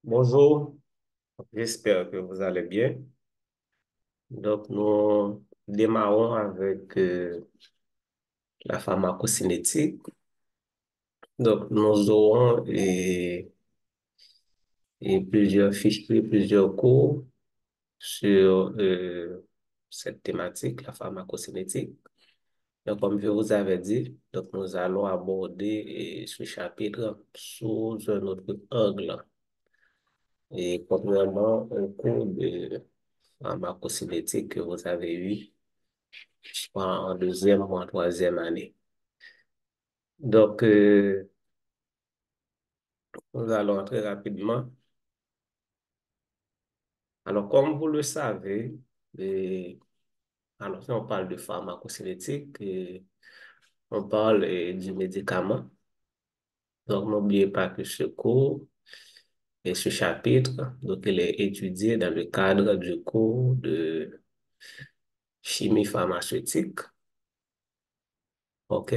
Bonjour, j'espère que vous allez bien. Donc, nous démarrons avec la pharmacocinétique. Donc, nous aurons plusieurs fichiers, plusieurs cours sur cette thématique, la pharmacocinétique. Donc, comme je vous avais dit, donc nous allons aborder ce chapitre sous un autre angle. Et premièrement, un cours de pharmacocinétique que vous avez eu soit en deuxième ou en troisième année. Donc, nous allons entrer rapidement. Alors, comme vous le savez, alors si on parle de pharmacocinétique, on parle du médicament. Donc, n'oubliez pas que ce cours et ce chapitre, donc, il est étudié dans le cadre du cours de chimie pharmaceutique, OK,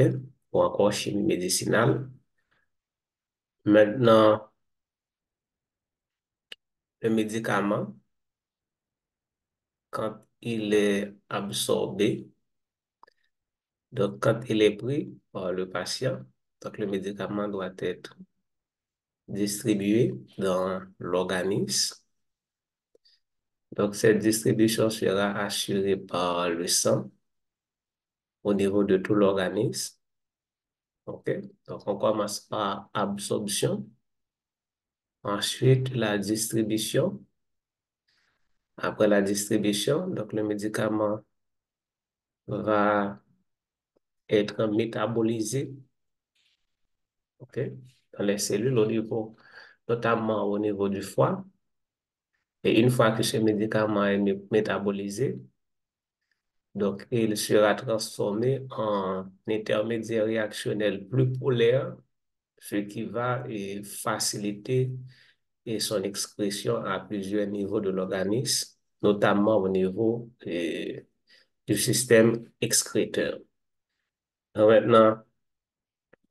ou encore chimie médicinale. Maintenant, le médicament, quand il est absorbé, donc quand il est pris par le patient, donc le médicament doit être distribué dans l'organisme. Donc cette distribution sera assurée par le sang au niveau de tout l'organisme. OK? Donc on commence par absorption, ensuite la distribution. Après la distribution, donc le médicament va être métabolisé, OK, dans les cellules au niveau, notamment au niveau du foie. Et une fois que ce médicament est métabolisé, donc il sera transformé en intermédiaire réactionnel plus polaire, ce qui va faciliter son expression à plusieurs niveaux de l'organisme, notamment au niveau du système excréteur. Donc, maintenant,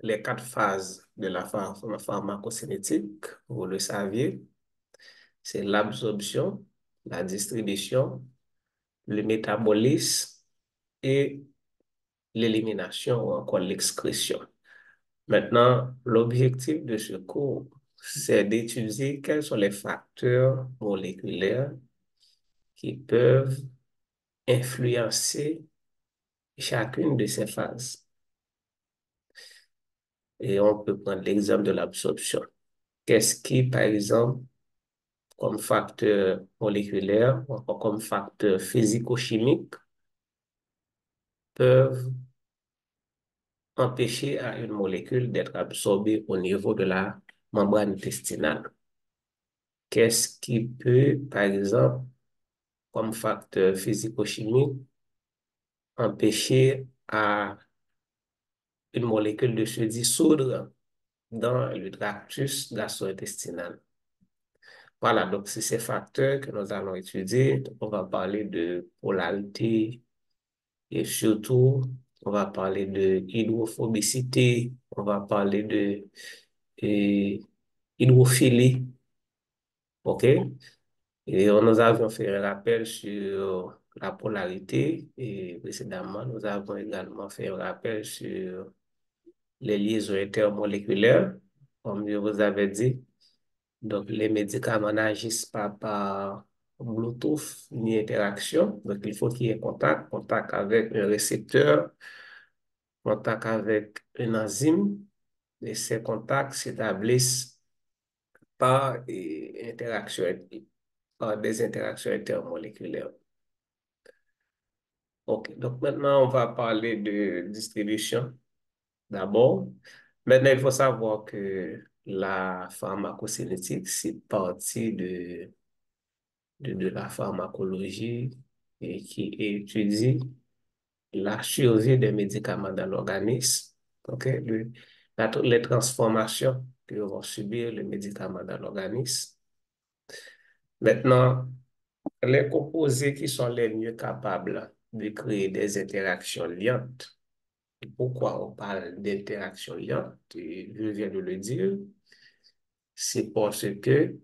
les quatre phases de la pharmacocinétique, vous le saviez, c'est l'absorption, la distribution, le métabolisme et l'élimination ou encore l'excrétion. Maintenant, l'objectif de ce cours, c'est d'étudier quels sont les facteurs moléculaires qui peuvent influencer chacune de ces phases. Et on peut prendre l'exemple de l'absorption. Qu'est-ce qui, par exemple, comme facteur moléculaire ou encore comme facteur physico-chimique, peuvent empêcher à une molécule d'être absorbée au niveau de la membrane intestinale? Qu'est-ce qui peut, par exemple, comme facteur physico-chimique, empêcher à une molécule de se dissoudre dans le tractus gastro-intestinal? Voilà, donc c'est ces facteurs que nous allons étudier. Donc, on va parler de polarité et surtout, on va parler de hydrophobicité, on va parler de euh, hydrophilie, OK? Et nous avions fait un rappel sur la polarité et précédemment, nous avons également fait un rappel sur les liaisons intermoléculaires, comme je vous avais dit. Donc, les médicaments n'agissent pas par Bluetooth ni interaction. Donc, il faut qu'il y ait contact, contact avec un récepteur, contact avec une enzyme. Et ces contacts s'établissent par, par des interactions intermoléculaires. OK. Donc, maintenant, on va parler de distribution d'abord. Maintenant, il faut savoir que la pharmacocinétique, c'est partie de la pharmacologie et qui étudie la survie des médicaments dans l'organisme, OK? Les transformations que vont subir les médicaments dans l'organisme. Maintenant, les composés qui sont les mieux capables de créer des interactions liantes. Pourquoi on parle d'interaction liante? Je viens de le dire. C'est parce que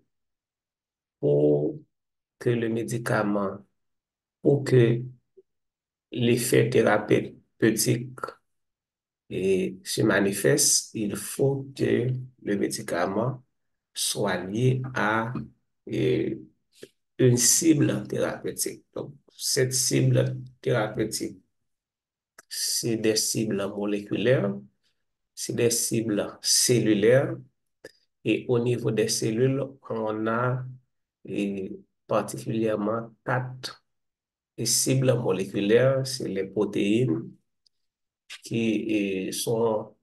pour que le médicament, pour que l'effet thérapeutique se manifeste, il faut que le médicament soit lié à euh, une cible thérapeutique. Donc, cette cible thérapeutique, c'est des cibles moléculaires, c'est des cibles cellulaires, et au niveau des cellules, on a particulièrement quatre cibles moléculaires, c'est les protéines qui sont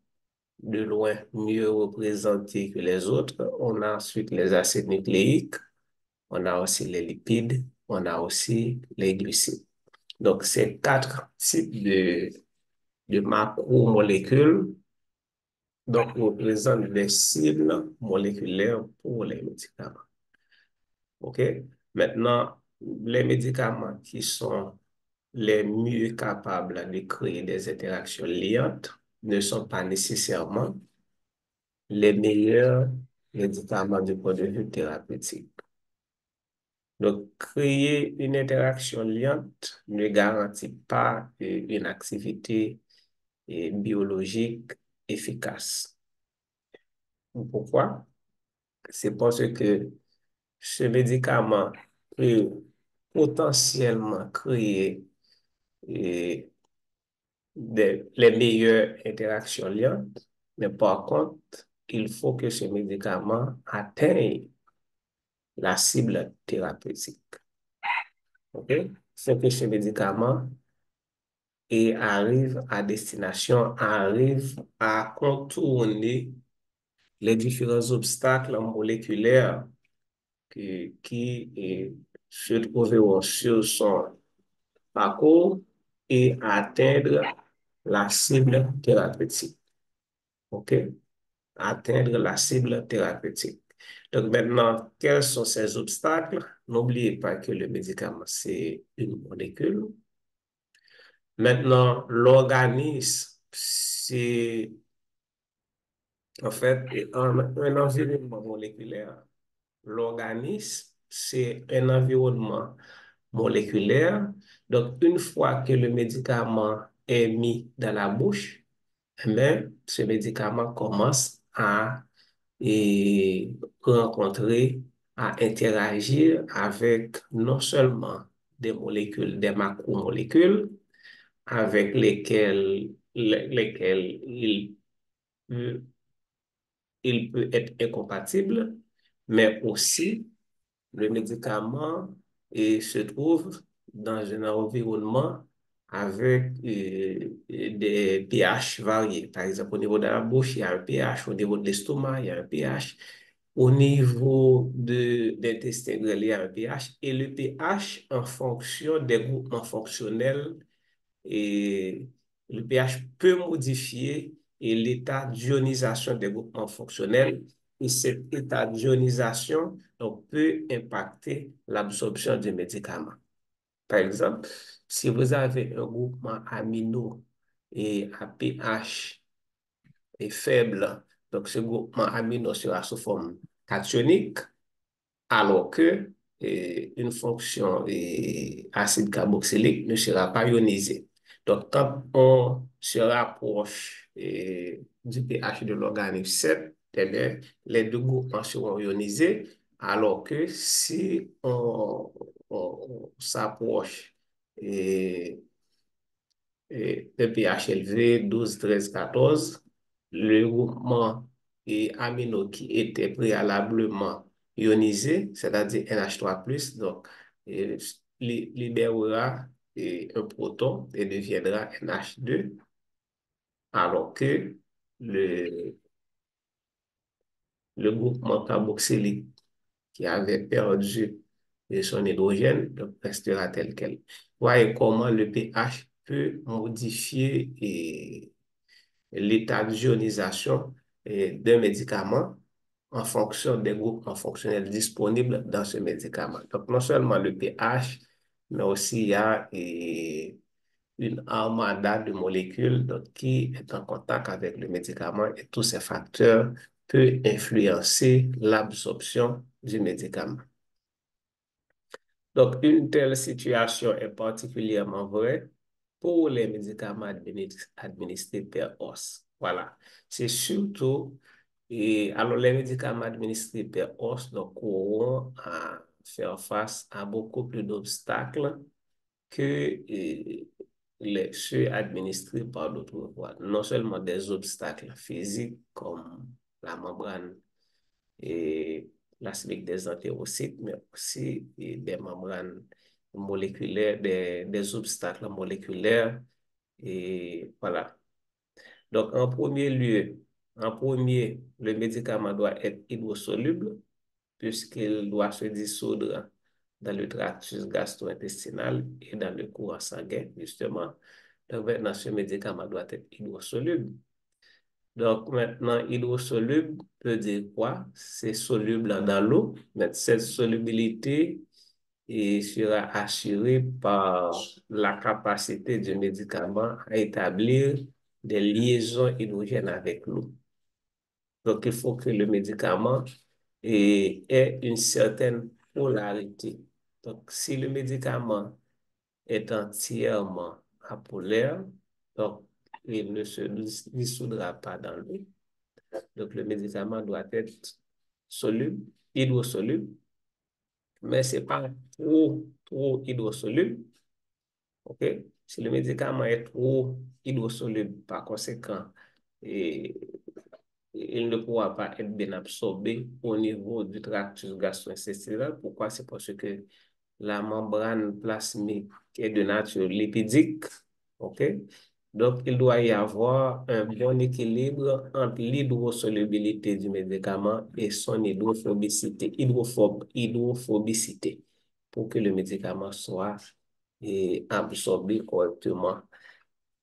de loin mieux représentées que les autres. On a ensuite les acides nucléiques, on a aussi les lipides, on a aussi les glucides. Donc, ces quatre types de macromolécules donc, représentent des cibles moléculaires pour les médicaments. OK? Maintenant, les médicaments qui sont les mieux capables de créer des interactions liantes ne sont pas nécessairement les meilleurs médicaments du point de vue thérapeutique. Donc, créer une interaction liante ne garantit pas une activité biologique efficace. Pourquoi? C'est parce que ce médicament peut potentiellement créer les meilleures interactions liantes, mais par contre, il faut que ce médicament atteigne la cible thérapeutique. OK? C'est que ce médicament arrive à destination, arrive à contourner les différents obstacles moléculaires qui se trouveront sur son parcours et atteindre la cible thérapeutique. OK? Atteindre la cible thérapeutique. Donc maintenant, quels sont ces obstacles? N'oubliez pas que le médicament, c'est une molécule. Maintenant, l'organisme, c'est en fait un environnement moléculaire. L'organisme, c'est un environnement moléculaire. Donc, une fois que le médicament est mis dans la bouche, ce médicament commence à rencontrer, à interagir avec non seulement des molécules, des macromolécules, avec lesquelles peut, il peut être incompatible, mais aussi le médicament se trouve dans un environnement avec des pH variés. Par exemple, au niveau de la bouche, il y a un pH, au niveau de l'estomac, il y a un pH, au niveau des intestins grêles, il y a un pH, et le pH en fonction des groupements fonctionnels et le pH peut modifier l'état d'ionisation des groupements fonctionnels et cet état d'ionisation donc, peut impacter l'absorption du médicament. Par exemple, si vous avez un groupement amino et à pH est faible, donc ce groupement amino sera sous forme cationique, alors que une fonction acide carboxylique ne sera pas ionisée. Donc, quand on se rapproche du pH de l'organisme 7, eh bien, les deux groupes seront ionisés, alors que si on s'approche de pH élevé, 12, 13, 14, le groupement amino qui était préalablement ionisé, c'est-à-dire NH3+, donc libérera un proton et deviendra NH2, alors que le, le groupement carboxylique qui avait perdu son hydrogène donc restera tel quel. Voyez comment le pH peut modifier l'état d'ionisation d'un médicament en fonction des groupements fonctionnels disponibles dans ce médicament. Donc, non seulement le pH, mais aussi il y a une armada de molécules donc, qui est en contact avec le médicament et tous ces facteurs peuvent influencer l'absorption du médicament. Donc, une telle situation est particulièrement vraie pour les médicaments administrés per os. Voilà. C'est surtout, et alors les médicaments administrés per os donc, auront à faire face à beaucoup plus d'obstacles que ceux administrés par d'autres voies. Non seulement des obstacles physiques comme la membrane et plasmique des entérocytes, mais aussi des membranes moléculaires, des obstacles moléculaires. Et voilà. Donc, en premier lieu, le médicament doit être hydrosoluble puisqu'il doit se dissoudre dans le tractus gastro-intestinal et dans le courant sanguin, justement. Donc, maintenant, ce médicament doit être hydrosoluble. Donc, maintenant, hydrosoluble peut dire quoi? C'est soluble dans l'eau, mais cette solubilité sera assurée par la capacité du médicament à établir des liaisons hydrogènes avec l'eau. Donc, il faut que le médicament ait une certaine polarité. Donc, si le médicament est entièrement apolaire, donc il ne se dissoudra pas dans l'eau. Donc, le médicament doit être soluble, hydrosoluble, mais ce n'est pas trop hydrosoluble. OK? Si le médicament est trop hydrosoluble, par conséquent, et il ne pourra pas être bien absorbé au niveau du tractus gastro-intestinal. Pourquoi? C'est parce que la membrane plasmique est de nature lipidique. OK? Donc, il doit y avoir un bon équilibre entre l'hydrosolubilité du médicament et son hydrophobicité pour que le médicament soit absorbé correctement.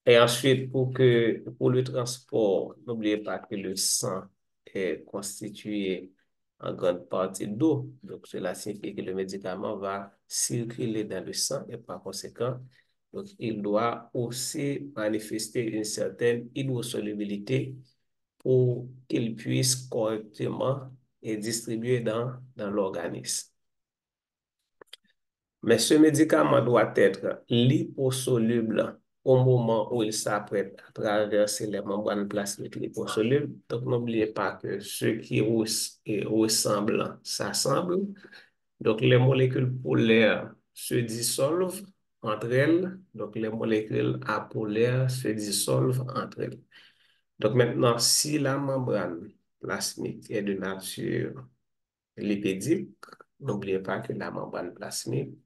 Et ensuite, pour le transport, n'oubliez pas que le sang est constitué en grande partie d'eau. Donc, cela signifie que le médicament va circuler dans le sang et par conséquent, donc, il doit aussi manifester une certaine hydrosolubilité pour qu'il puisse correctement et distribuer dans l'organisme. Mais ce médicament doit être liposoluble au moment où il s'apprête à traverser les membranes plasmiques liposolubles. Donc, n'oubliez pas que ce qui ressemble s'assemble. Donc, les molécules polaires se dissolvent entre elles. Donc, les molécules apolaires se dissolvent entre elles. Donc, maintenant, si la membrane plasmique est de nature lipidique, n'oubliez pas que la membrane plasmique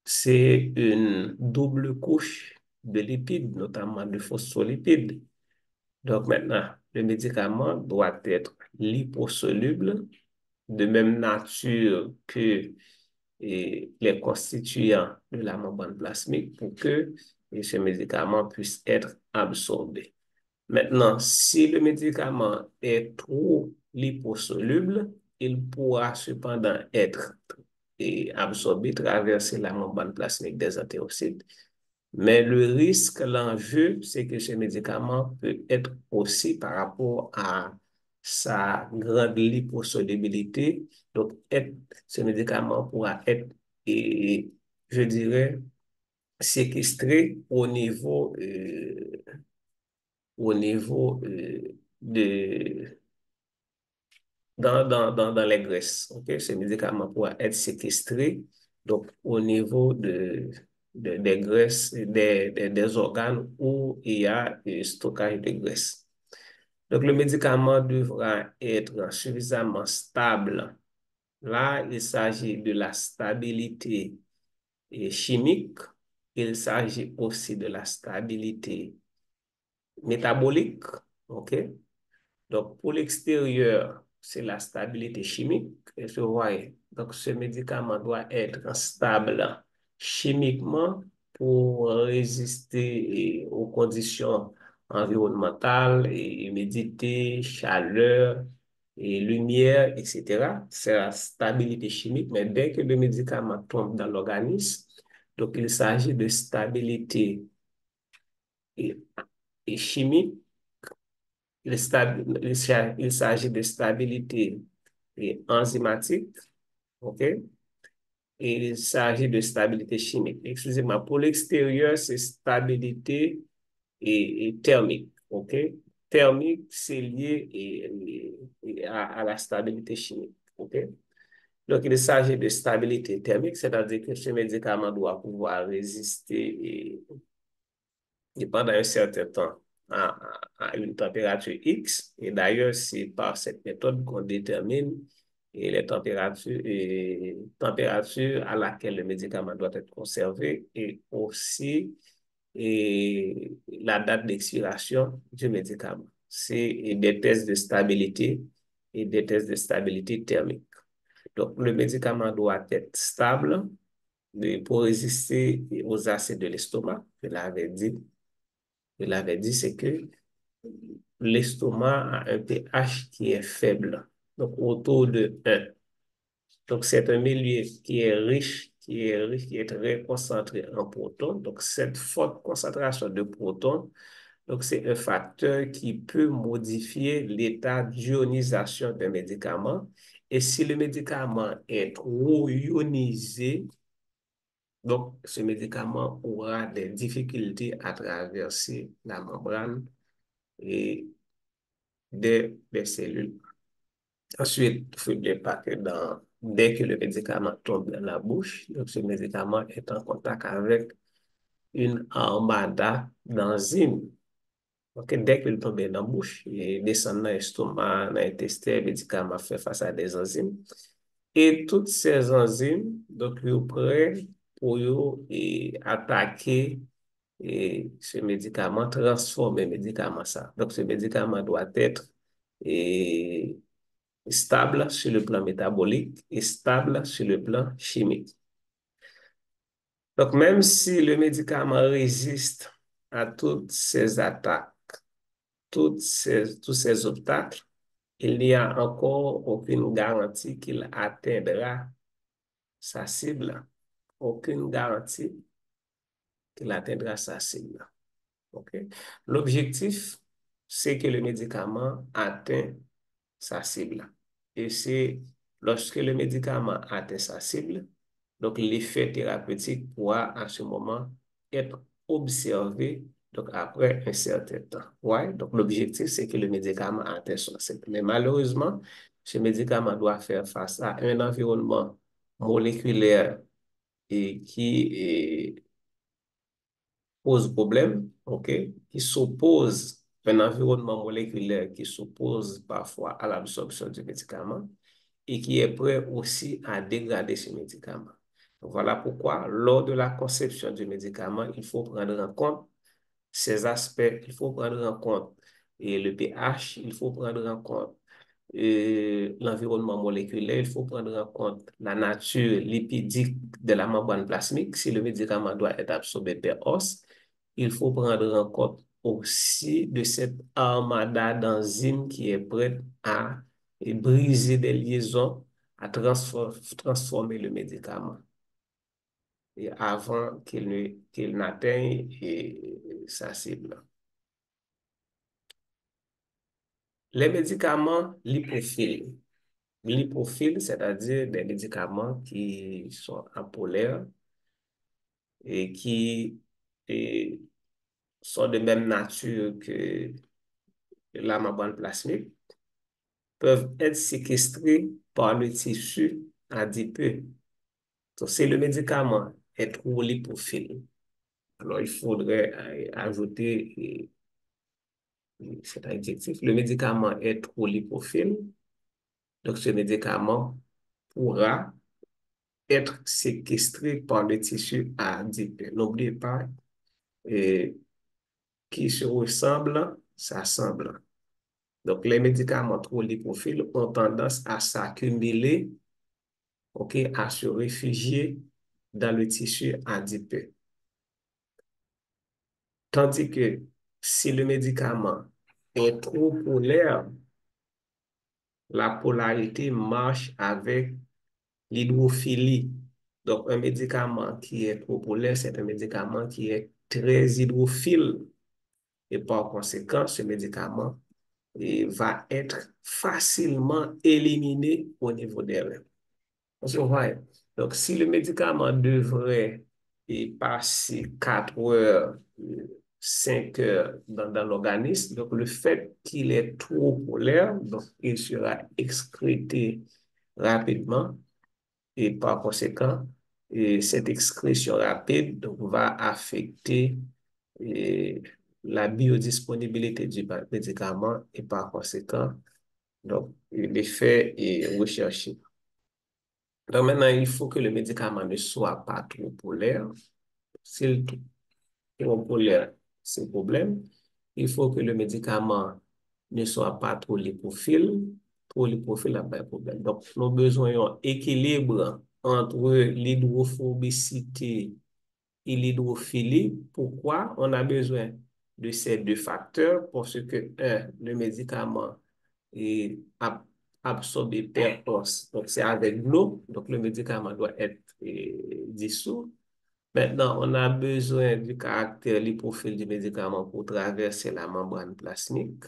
c'est une double couche de lipides, notamment de phospholipides. Donc maintenant, le médicament doit être liposoluble, de même nature que les constituants de la membrane plasmique pour que ce médicament puisse être absorbé. Maintenant, si le médicament est trop liposoluble, il pourra cependant être absorbé, traverser la membrane plasmique des entérocytes. Mais le risque, l'enjeu, c'est que ce médicament peut être aussi par rapport à sa grande liposolubilité. Donc, ce médicament pourra être, je dirais, séquestré au niveau dans les graisses. OK? Ce médicament pourra être séquestré donc, au niveau des graisses, des organes où il y a stockage de graisse. Donc, le médicament devra être suffisamment stable. Là, il s'agit de la stabilité chimique. Il s'agit aussi de la stabilité métabolique. OK? Donc, pour l'extérieur, c'est la stabilité chimique. Et je vois, donc, ce médicament doit être stable chimiquement pour résister aux conditions environnementales, et humidité, chaleur, et lumière, etc. C'est la stabilité chimique, mais dès que le médicament tombe dans l'organisme, donc il s'agit de stabilité et, et chimique. Il s'agit de stabilité enzymatique, OK? il s'agit de stabilité chimique. Excusez-moi, pour l'extérieur, c'est stabilité et thermique. OK? Thermique, c'est lié à la stabilité chimique. OK? Donc, il s'agit de stabilité thermique, c'est-à-dire que ce médicament doit pouvoir résister et pendant un certain temps à une température X. Et d'ailleurs, c'est par cette méthode qu'on détermine les températures à laquelle le médicament doit être conservé et aussi la date d'expiration du médicament. C'est des tests de stabilité et des tests de stabilité thermique. Donc, le médicament doit être stable pour résister aux acides de l'estomac, je l'avais dit, c'est que l'estomac a un pH qui est faible, donc autour de 1. Donc, c'est un milieu qui est très concentré en protons. Donc, cette forte concentration de protons, donc c'est un facteur qui peut modifier l'état d'ionisation d'un médicament. Et si le médicament est trop ionisé, donc ce médicament aura des difficultés à traverser la membrane et des cellules. Ensuite, il ne faudrait pas que dès que le médicament tombe dans la bouche, donc ce médicament est en contact avec une armada d'enzymes. Donc, dès qu'il tombe dans la bouche, il descend dans l'estomac, dans l'intestin, le médicament fait face à des enzymes. Et toutes ces enzymes, donc, ils sont prêts pour attaquer ce médicament, transformer le médicament ça. Donc, ce médicament doit être et, stable sur le plan métabolique et stable sur le plan chimique. Donc, même si le médicament résiste à toutes ces attaques, tous ces obstacles, il n'y a encore aucune garantie qu'il atteindra sa cible. Aucune garantie qu'il atteindra sa cible. Okay? L'objectif, c'est que le médicament atteigne sa cible. Et c'est lorsque le médicament atteint sa cible, donc l'effet thérapeutique pourra à ce moment être observé donc après un certain temps. Ouais? Donc l'objectif, c'est que le médicament atteigne son cible. Mais malheureusement, ce médicament doit faire face à un environnement moléculaire et qui pose problème, OK, qui s'oppose, un environnement moléculaire qui s'oppose parfois à l'absorption du médicament et qui est prêt aussi à dégrader ce médicament. Voilà pourquoi, lors de la conception du médicament, il faut prendre en compte ces aspects, il faut prendre en compte et le pH, il faut prendre en compte l'environnement moléculaire, il faut prendre en compte la nature lipidique de la membrane plasmique. Si le médicament doit être absorbé par os, il faut prendre en compte aussi de cette armada d'enzymes qui est prête à briser des liaisons, à transformer le médicament et avant qu'il n'atteigne sa cible. Les médicaments lipophiles. Lipophiles, c'est-à-dire des médicaments qui sont apolaires et qui et sont de même nature que la membrane plasmique, peuvent être séquestrés par le tissu adipeux. Donc, si le médicament est trop lipophile, alors il faudrait ajouter cet adjectif. Le médicament est trop lipophile, donc ce médicament pourra être séquestré par le tissu adipeux. N'oubliez pas, et, qui se ressemble, s'assemble. Donc, les médicaments trop lipophiles ont tendance à s'accumuler, OK, à se réfugier dans le tissu adipeux. Tandis que si le médicament est trop polaire, la polarité marche avec l'hydrophilie. Donc, un médicament qui est trop polaire, c'est un médicament qui est très hydrophile. Et par conséquent, ce médicament va être facilement éliminé au niveau des reins. Donc, Donc, si le médicament devrait passer 4 heures, 5 heures dans l'organisme, donc le fait qu'il est trop polaire, donc il sera excrété rapidement et par conséquent, cette excrétion rapide donc, va affecter la biodisponibilité du médicament et par conséquent, donc l'effet est recherché. Donc maintenant, il faut que le médicament ne soit pas trop polaire. S'il est trop polaire, c'est un problème. Il faut que le médicament ne soit pas trop lipophile. Trop lipophile, là, pas un problème. Donc, nous avons besoin d'un équilibre entre l'hydrophobicité et l'hydrophilie. Pourquoi on a besoin de ces deux facteurs? Parce que, un, le médicament est absorbé per os. Donc, c'est avec l'eau. Donc, le médicament doit être dissous. Maintenant, on a besoin du caractère lipophile du médicament pour traverser la membrane plasmique.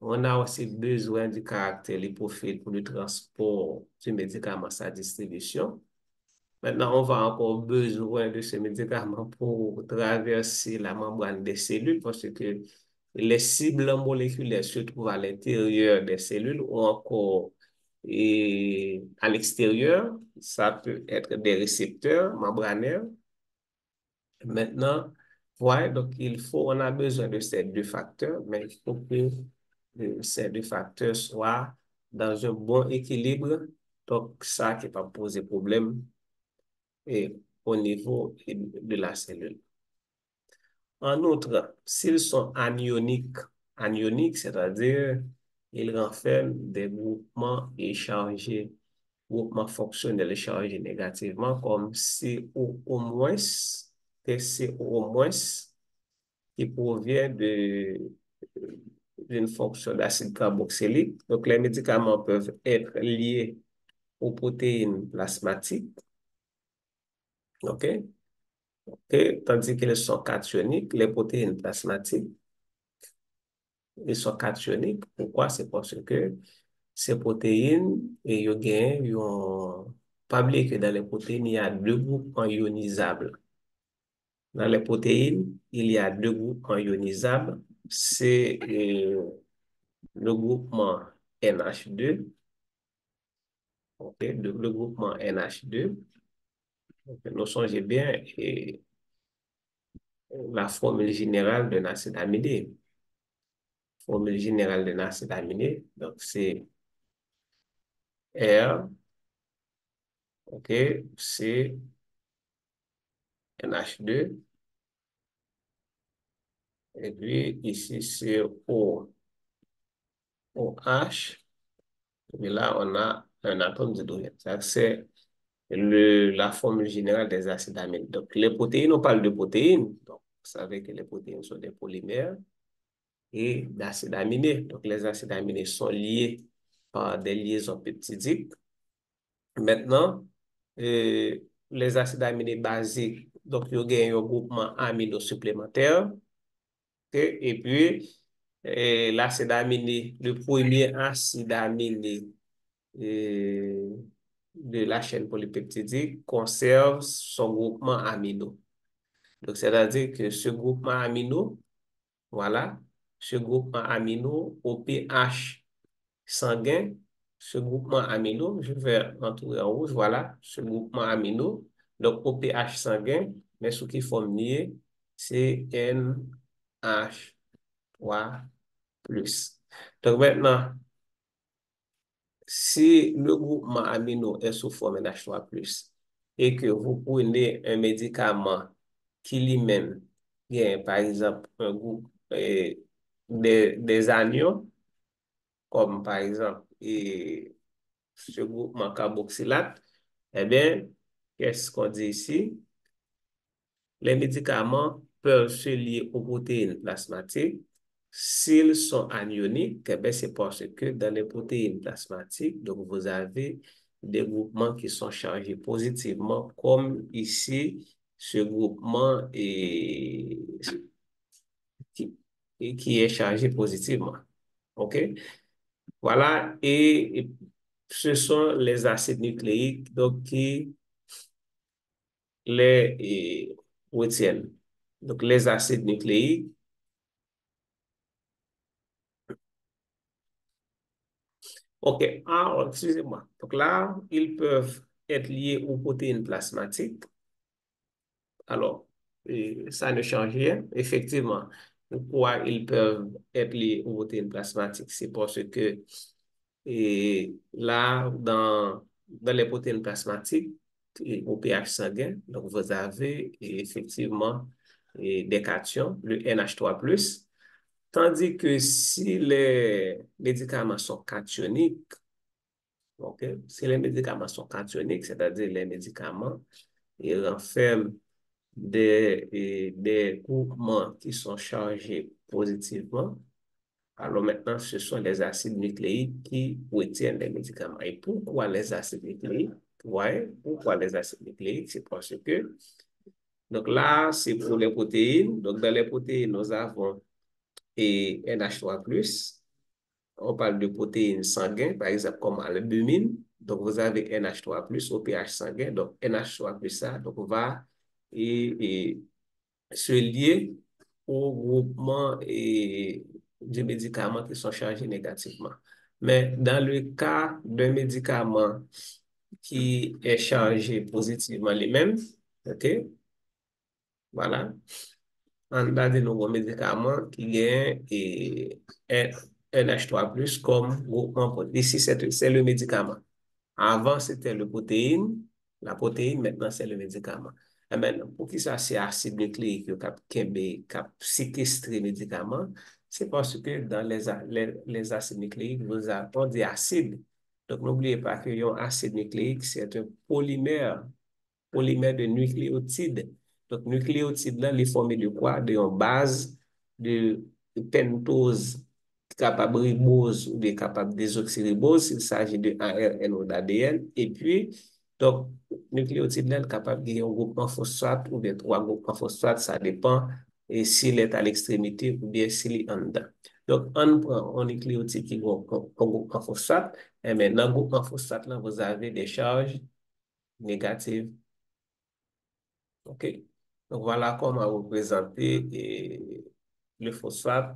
On a aussi besoin du caractère lipophile pour le transport du médicament, sa distribution. Maintenant, on va encore besoin de ce médicament pour traverser la membrane des cellules parce que les cibles moléculaires se trouvent à l'intérieur des cellules ou encore à l'extérieur. Ça peut être des récepteurs membranaires. Maintenant, ouais, donc on a besoin de ces deux facteurs, mais il faut que ces deux facteurs soient dans un bon équilibre. Donc, ça qui va poser problème et au niveau de la cellule. En outre, s'ils sont anioniques, c'est-à-dire ils renferment des groupements chargés, groupements fonctionnels chargés négativement, comme CO-, TCO-, qui provient d'une fonction d'acide carboxylique. Donc, les médicaments peuvent être liés aux protéines plasmatiques. OK? Tandis qu'ils sont cationiques, les protéines plasmatiques, ils sont cationiques. Pourquoi? C'est parce que ces protéines, et ils ont pas oublié que dans les protéines, il y a deux groupes ionisables. Dans les protéines, il y a deux groupes ionisables. C'est le groupement NH2, ok, le groupement NH2. Donc, nous songez bien la formule générale d'un acide aminé. Formule générale d'un acide aminé, donc c'est R, ok, c'est NH2, et puis ici c'est OH, et là on a un atome d'hydrogène. C'est la formule générale des acides aminés. Donc les protéines, on parle de protéines, donc vous savez que les protéines sont des polymères et d'acides aminés. Donc les acides aminés sont liés par des liaisons peptidiques. Maintenant, les acides aminés basiques, donc il y a un groupement amino supplémentaire. Et puis, l'acide aminé, le premier acide aminé de la chaîne polypeptidique conserve son groupement amino. Donc, c'est-à-dire que ce groupement amino, voilà, ce groupement amino au pH sanguin, ce groupement amino, je vais entourer en rouge, voilà, ce groupement amino, donc au pH sanguin, mais ce qui forme lié, c'est NH3+. Donc maintenant, si le groupement amino est sous forme NH3+, et que vous prenez un médicament qui lui-même a, par exemple, un groupe des anions, comme par exemple ce groupement carboxylate, eh bien, qu'est-ce qu'on dit ici? Les médicaments peuvent se lier aux protéines plasmatiques. S'ils sont anioniques, eh bien, c'est parce que dans les protéines plasmatiques, donc vous avez des groupements qui sont chargés positivement, comme ici, ce groupement qui est chargé positivement. OK? Voilà, et ce sont les acides nucléiques donc, retiennent. Donc, les acides nucléiques, OK, ah, excusez-moi. Donc là, ils peuvent être liés aux protéines plasmatiques. Alors, ça ne change rien. Effectivement, pourquoi ils peuvent être liés aux protéines plasmatiques? C'est parce que là, dans les protéines plasmatiques, au pH sanguin, donc vous avez effectivement des cations, le NH3+, tandis que si les médicaments sont cationiques, ok, si les médicaments sont cationiques, c'est-à-dire les médicaments, ils renferment des groupements qui sont chargés positivement. Alors maintenant, ce sont les acides nucléiques qui retiennent les médicaments. Et pourquoi les acides nucléiques? Ouais, pourquoi les acides nucléiques? C'est parce que, donc là, c'est pour les protéines. Donc dans les protéines, nous avons NH3+. On parle de protéines sanguines, par exemple, comme l'albumine. Donc, vous avez NH3+ au pH sanguin. Donc, NH3+, ça, donc, va et se lier au groupement de médicaments qui sont chargés négativement. Mais dans le cas d'un médicament qui est chargé positivement lui-même, OK, voilà, on a de nouveaux médicaments qui gagnent un NH3+ comme groupement. Ici, c'est le médicament. Avant, c'était la protéine, maintenant, c'est le médicament. Et maintenant, pour qui ça, c'est acide nucléique qui a séquestré le médicament, c'est parce que dans les acides nucléiques, nous avons des acides. Donc, n'oubliez pas que acide nucléique, c'est un polymère de nucléotides. Donc, nucléotides là, les formés de quoi? De une base de pentose capable ribose ou bien capable désoxyribose, s'il s'agit de ARN ou d'ADN. Et puis, donc, nucléotide là, capable de un groupement phosphate ou bien trois groupements phosphate, ça dépend et s'il est à l'extrémité ou bien s'il est en dedans. Donc, on prend un nucléotide qui a un groupement phosphate, et maintenant, groupement phosphate, là, vous avez des charges négatives. OK? Donc, voilà comment représenter le phosphate,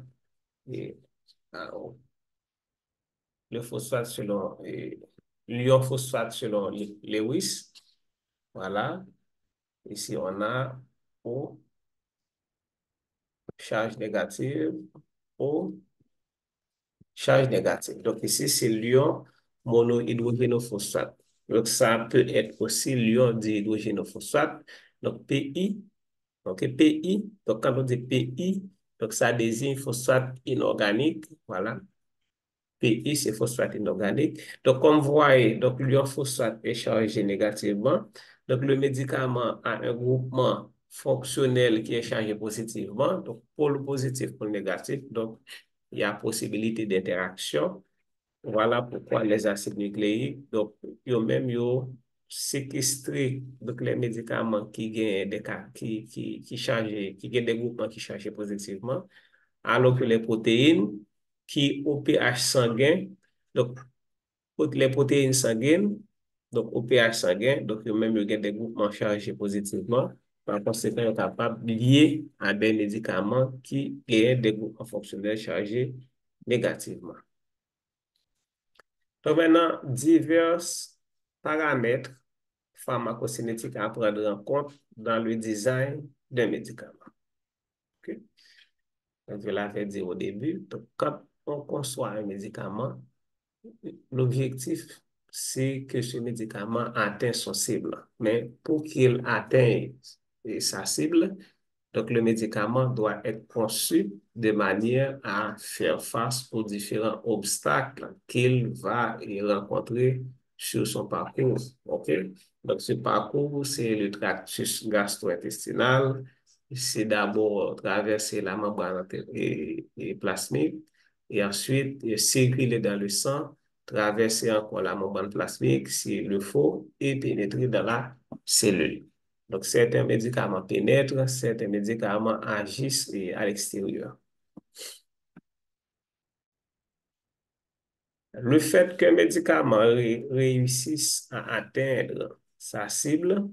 et, ah, le phosphate selon l'ion phosphate selon Lewis. Voilà. Ici, on a O, charge négative, O, charge négative. Donc, ici, c'est l'ion monohydrogénophosphate. Donc, ça peut être aussi l'ion dihydrogénophosphate. Donc, PI. Donc, PI, donc quand on dit PI, donc ça désigne phosphate inorganique, voilà. PI, c'est phosphate inorganique. Donc, comme vous voyez, donc l'ion phosphate est chargé négativement. Donc, le médicament a un groupement fonctionnel qui est chargé positivement. Donc, pour le positif, pour le négatif. Donc, il y a possibilité d'interaction. Voilà pourquoi les acides nucléiques, donc, yo même yo séquestré donc les médicaments qui gagnent des cas qui chargent, qui gagnent des groupements qui chargent positivement, alors que les protéines qui au pH sanguin, donc les protéines sanguines, donc au pH sanguin, donc yo même yo gagnent des groupements chargés positivement, par conséquent, ils sont capables de lier à des médicaments qui gagnent des groupements fonctionnels chargés négativement. Donc maintenant, divers paramètres pharmacocinétiques à prendre en compte dans le design d'un médicament. Okay? Donc, je l'avais dit au début, donc, quand on conçoit un médicament, l'objectif, c'est que ce médicament atteigne son cible. Mais pour qu'il atteigne sa cible, donc, le médicament doit être conçu de manière à faire face aux différents obstacles qu'il va rencontrer sur son parcours. OK? Donc, ce parcours, c'est le tractus gastro-intestinal. C'est d'abord traverser la membrane plasmique et ensuite circuler dans le sang, traverser encore la membrane plasmique s'il le faut et pénétrer dans la cellule. Donc, certains médicaments pénètrent, certains médicaments agissent à l'extérieur. Le fait qu'un médicament réussisse à atteindre sa cible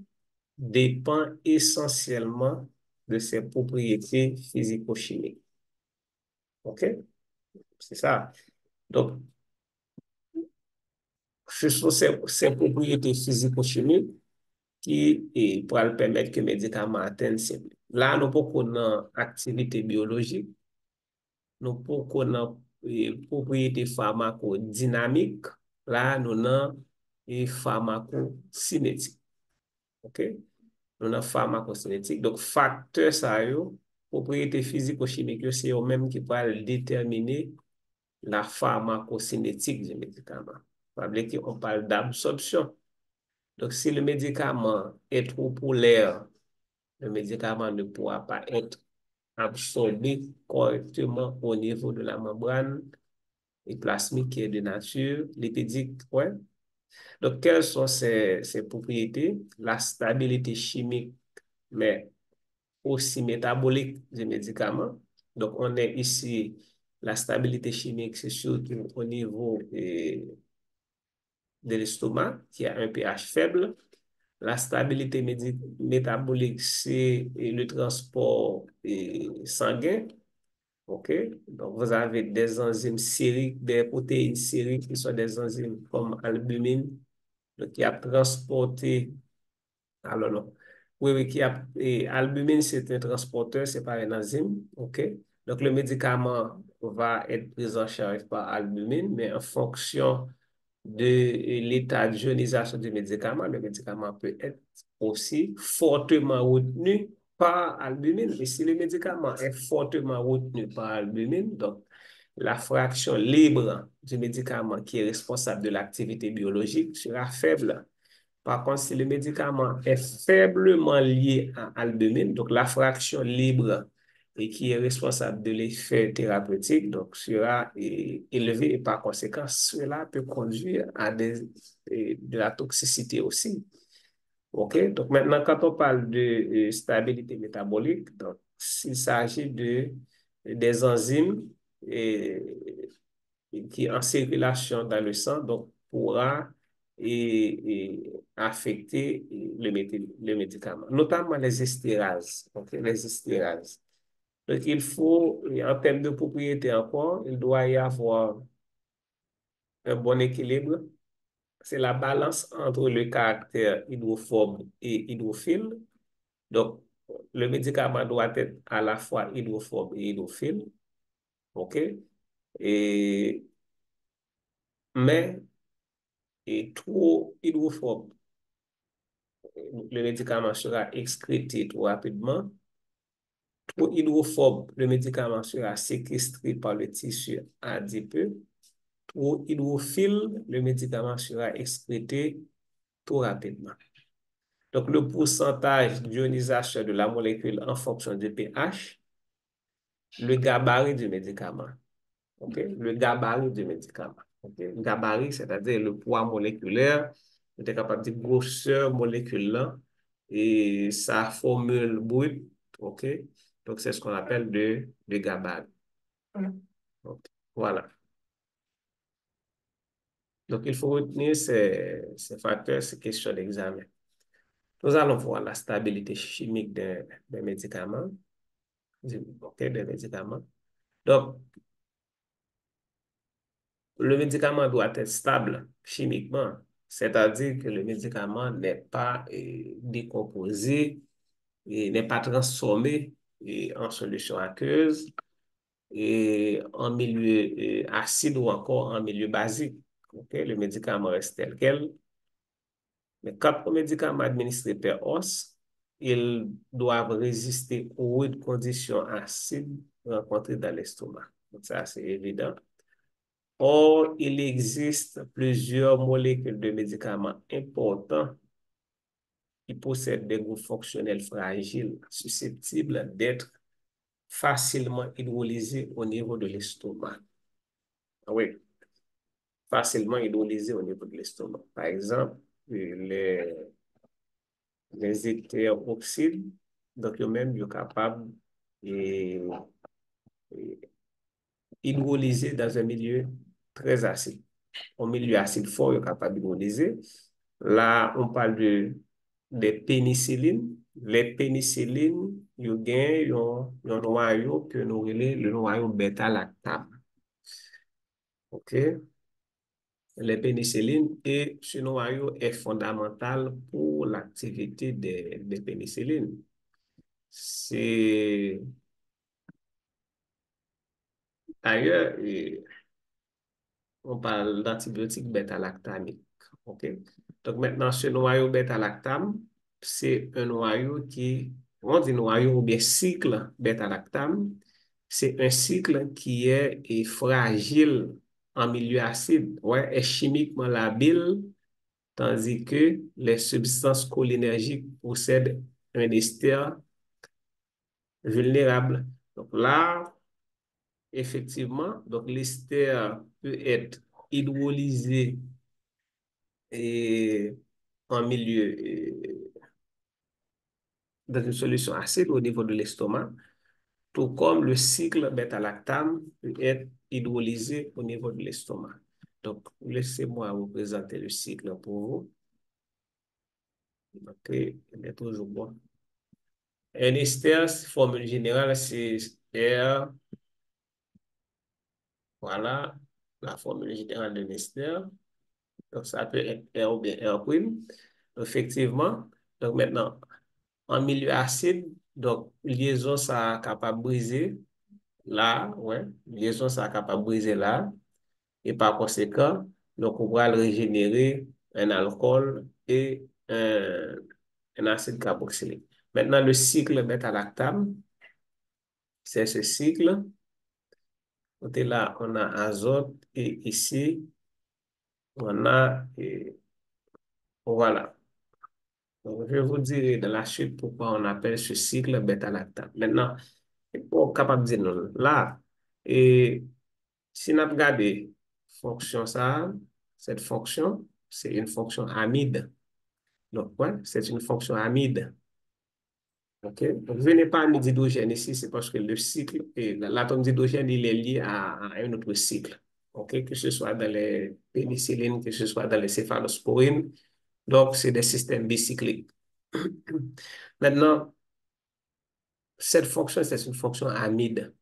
dépend essentiellement de ses propriétés physico-chimiques. OK? C'est ça. Donc, ce sont ces propriétés physico-chimiques qui pourraient permettre que le médicament atteigne ses buts. Là, nous pouvons connaître activité biologique, nous pouvons connaître propriétés pharmacodynamiques, là, nous avons pharmacocinétiques. OK? Nous avons pharmacocinétique. Donc, facteur ça, propriété physico-chimique, c'est eux-mêmes qui peuvent déterminer la pharmacocinétique du médicament. On parle d'absorption. Donc, si le médicament est trop polaire, le médicament ne pourra pas être absorbé correctement au niveau de la membrane et plasmique qui est de nature lipidique. Ouais. Donc, quelles sont ces propriétés? La stabilité chimique, mais aussi métabolique du médicament. Donc, on est ici, la stabilité chimique, c'est surtout au niveau de l'estomac, qui a un pH faible. La stabilité métabolique, c'est le transport sanguin. OK? Donc, vous avez des enzymes sériques, des protéines sériques qui sont des enzymes comme albumine, donc, qui a transporté. Alors, non. Oui, oui, albumine, c'est un transporteur, c'est pas un enzyme. OK? Donc, le médicament va être pris en charge par albumine, mais en fonction de l'état de ionisation du médicament, le médicament peut être aussi fortement retenu par albumine. Et si le médicament est fortement retenu par albumine, donc la fraction libre du médicament qui est responsable de l'activité biologique sera faible. Par contre, si le médicament est faiblement lié à albumine, donc la fraction libre et qui est responsable de l'effet thérapeutique, donc sera élevée et par conséquent, cela peut conduire à de la toxicité aussi. OK? Donc maintenant, quand on parle de stabilité métabolique, donc s'il s'agit des enzymes qui est en circulation dans le sang, donc pourra affecter le médicament, notamment les estérases. Okay? Les estérases. Donc, il faut, en termes de propriété encore, il doit y avoir un bon équilibre. C'est la balance entre le caractère hydrophobe et hydrophile. Donc, le médicament doit être à la fois hydrophobe et hydrophile. OK? Et, mais trop hydrophobe, le médicament sera excrété trop rapidement. Trop hydrophobe, le médicament sera séquestré par le tissu adipeux. Trop hydrophile, le médicament sera excrété trop rapidement. Donc, le pourcentage d'ionisation de la molécule en fonction du pH, le gabarit du médicament. Okay? Le gabarit du médicament. Okay? Gabarit, c'est-à-dire le poids moléculaire, on est capable de dire grosseur moléculaire et sa formule brute. OK? Donc, c'est ce qu'on appelle de gabarit. Okay. Voilà. Donc, il faut retenir ces facteurs, ces questions d'examen. Nous allons voir la stabilité chimique des médicaments. OK, des médicaments. Donc, le médicament doit être stable chimiquement, c'est-à-dire que le médicament n'est pas décomposé et n'est pas transformé en solution aqueuse et en milieu acide ou encore en milieu basique. Okay? Le médicament reste tel quel. Mais quand le médicament est administré par os, ils doivent résister aux conditions acides rencontrées dans l'estomac. Donc ça, c'est évident. Or, il existe plusieurs molécules de médicaments importants qui possèdent des groupes fonctionnels fragiles, susceptibles d'être facilement hydrolysés au niveau de l'estomac. Oui, facilement hydrolysés au niveau de l'estomac. Par exemple, les hétéroxydes, donc eux-mêmes, ils sont capables de hydrolyser dans un milieu très acide. Au milieu acide fort, ils sont capables d'hydrolyser. Là, on parle de pénicilline. Les pénicillines, yo gen yon noyau que nous relè le noyau bêta-lactam. OK? Les pénicillines et ce noyau est fondamental pour l'activité des pénicillines. C'est d'ailleurs, on parle d'antibiotiques bêta-lactamiques. OK? Donc maintenant, ce noyau bêta-lactam, c'est un noyau on dit noyau ou bien cycle bêta-lactam, c'est un cycle qui est fragile en milieu acide, ouais, est chimiquement labile, tandis que les substances cholinergiques possèdent un ester vulnérable. Donc là, effectivement, donc l'ester peut être hydrolysé et en milieu, dans une solution acide au niveau de l'estomac, tout comme le cycle bêta-lactam peut être hydrolysé au niveau de l'estomac. Donc, laissez-moi vous présenter le cycle pour vous. OK, il est toujours bon. Un ester, formule générale, c'est R, voilà, la formule générale d'un ester. Donc, ça peut être R ou bien R prime. Effectivement, donc maintenant, en milieu acide, donc liaison ça capable de briser là, ouais, liaison ça capable de briser là, et par conséquent, donc on va le régénérer un alcool et un acide carboxylique. Maintenant, le cycle bêta-lactam, c'est ce cycle. Côté là, on a azote et ici, on a, voilà. Donc, je vous dirai dans la suite pourquoi on appelle ce cycle bêta-lactam. Maintenant, pour capable de dire non, là, et si on a regardé fonction ça, cette fonction, c'est une fonction amide. Donc, ouais, c'est une fonction amide. OK? Donc, venez pas amide d'hydrogène ici, c'est parce que le cycle, et l'atome d'hydrogène, il est lié à un autre cycle. OK? Que ce soit dans les pénicillines, que ce soit dans les céphalosporines. Donc, c'est des systèmes bicycliques. Maintenant, cette fonction, c'est une fonction amide.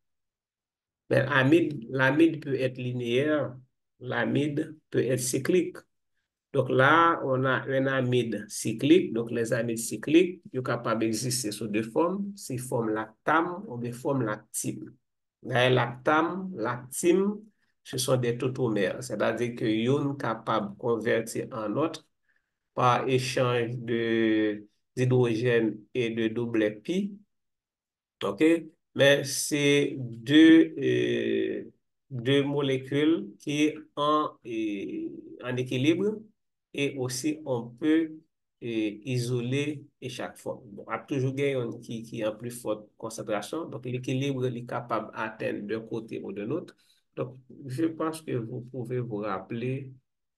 Mais l'amide peut être linéaire, l'amide peut être cyclique. Donc là, on a un amide cyclique. Donc les amides cycliques, ils sont capables d'exister sous deux formes, c'est forme lactam ou des formes lactime. D'ailleurs, lactam, lactime, ce sont des tautomères, c'est-à-dire que sont capables de convertir en autre par échange d'hydrogène et de doublet pi. OK? Mais c'est deux molécules qui sont en équilibre et aussi on peut isoler et chaque fois. Bon, a toujours une qui est en plus forte concentration. Donc, l'équilibre est capable d'atteindre d'un côté ou de l'autre. Donc, je pense que vous pouvez vous rappeler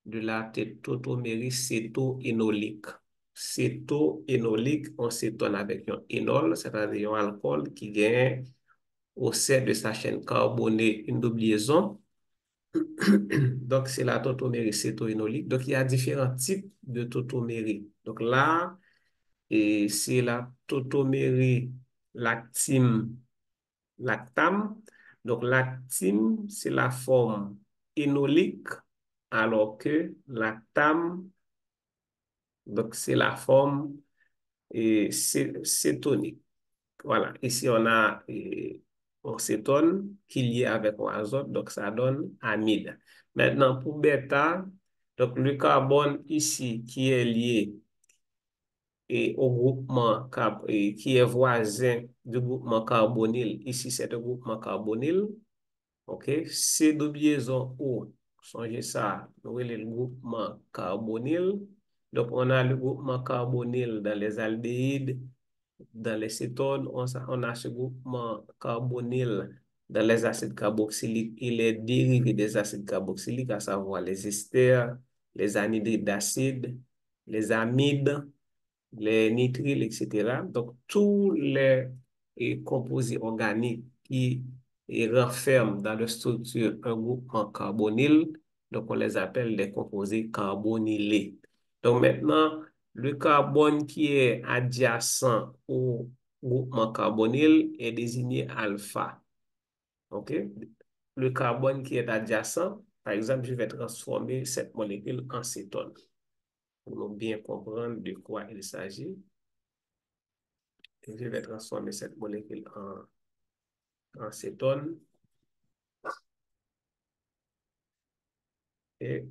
de la tautomérie céto-énolique. Céto-énolique, on cétone avec un énol, c'est-à-dire un alcool qui gagne au sein de sa chaîne carbonée une double liaison. Donc, c'est la tautomérie céto-énolique. Donc, il y a différents types de tautomérie. Donc là, et c'est la tautomérie lactime lactam. Donc, lactime, c'est la forme énolique, alors que lactam, donc c'est la forme cétonique. Voilà, ici on a un cétone qui est lié avec un azote, donc ça donne amide. Maintenant, pour bêta, donc le carbone ici qui est lié au groupement qui est voisin du groupement carbonyl, ici c'est le groupement carbonyl. OK? Ces deux liaisons O, songez ça, nous avons le groupement carbonyl. Donc, on a le groupement carbonyl dans les aldéhydes, dans les cétones, on a ce groupement carbonyl dans les acides carboxyliques et les dérivés des acides carboxyliques, à savoir les esters, les anhydrides d'acide, les amides, les nitriles, etc. Donc, tous les composés organiques qui renferment dans leur structure un groupement carbonyl, donc on les appelle les composés carbonylés. Donc maintenant, Le carbone qui est adjacent au groupement carbonyl est désigné alpha. OK? Le carbone qui est adjacent, par exemple, je vais transformer cette molécule en cétone. Pour bien comprendre de quoi il s'agit, je vais transformer cette molécule en cétone. Et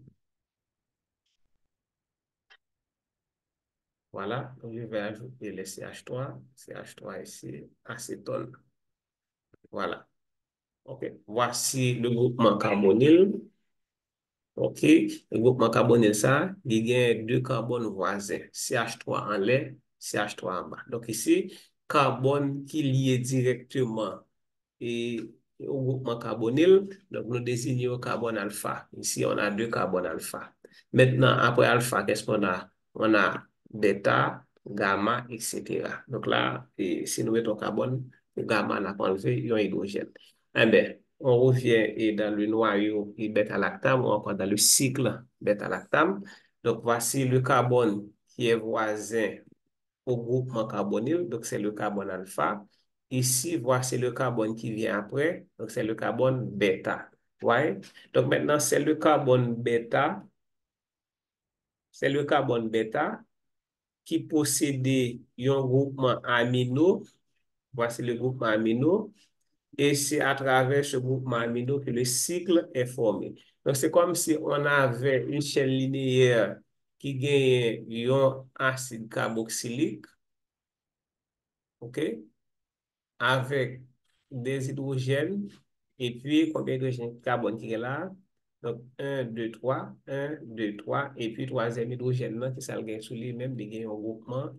voilà, je vais ajouter les CH3, CH3 ici, acétone. Voilà. OK. Voici le groupement carbonyl. OK. Le groupement carbonyl, ça, il y a deux carbones voisins, CH3 en l'air, CH3 en bas. Donc ici, carbone qui lié directement et au groupement carbonyl, donc nous désignons le carbone alpha. Ici, on a deux carbones alpha. Maintenant, après alpha, qu'est-ce qu'on a? On a bêta, gamma, etc. Donc là, si nous mettons carbone, le gamma, on a enlevé un hydrogène. Eh bien, on revient dans le noyau et bêta-lactame ou encore dans le cycle bêta-lactame. Donc, voici le carbone qui est voisin au groupement carbonyl, donc c'est le carbone alpha. Ici, voici le carbone qui vient après, donc c'est le carbone bêta. Ouais? Donc maintenant, c'est le carbone bêta qui possédait un groupement amino. Voici le groupement amino. Et c'est à travers ce groupement amino que le cycle est formé. Donc, c'est comme si on avait une chaîne linéaire qui gagne un acide carboxylique, OK? Avec des hydrogènes et puis combien d'hydrogène carbone qui est là? Donc, un, 2, 3, et puis troisième hydrogène là, qui s'algagne sous lui-même, il y a un groupement,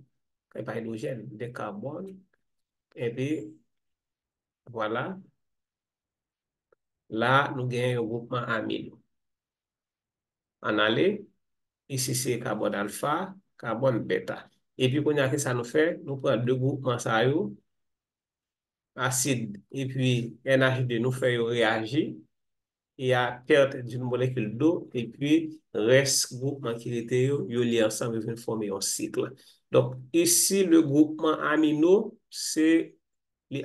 pas hydrogène, de carbone. Et puis, voilà, là, nous avons un groupement amino. En aller, ici c'est carbone alpha, carbone bêta. Et puis, quand ça nous fait, nous prenons deux groupements ça, acide, et puis NH2 nous fait réagir. Il y a perte d'une molécule d'eau et puis reste groupement qui était yo lié ensemble et former un cycle. Donc ici le groupement amino c'est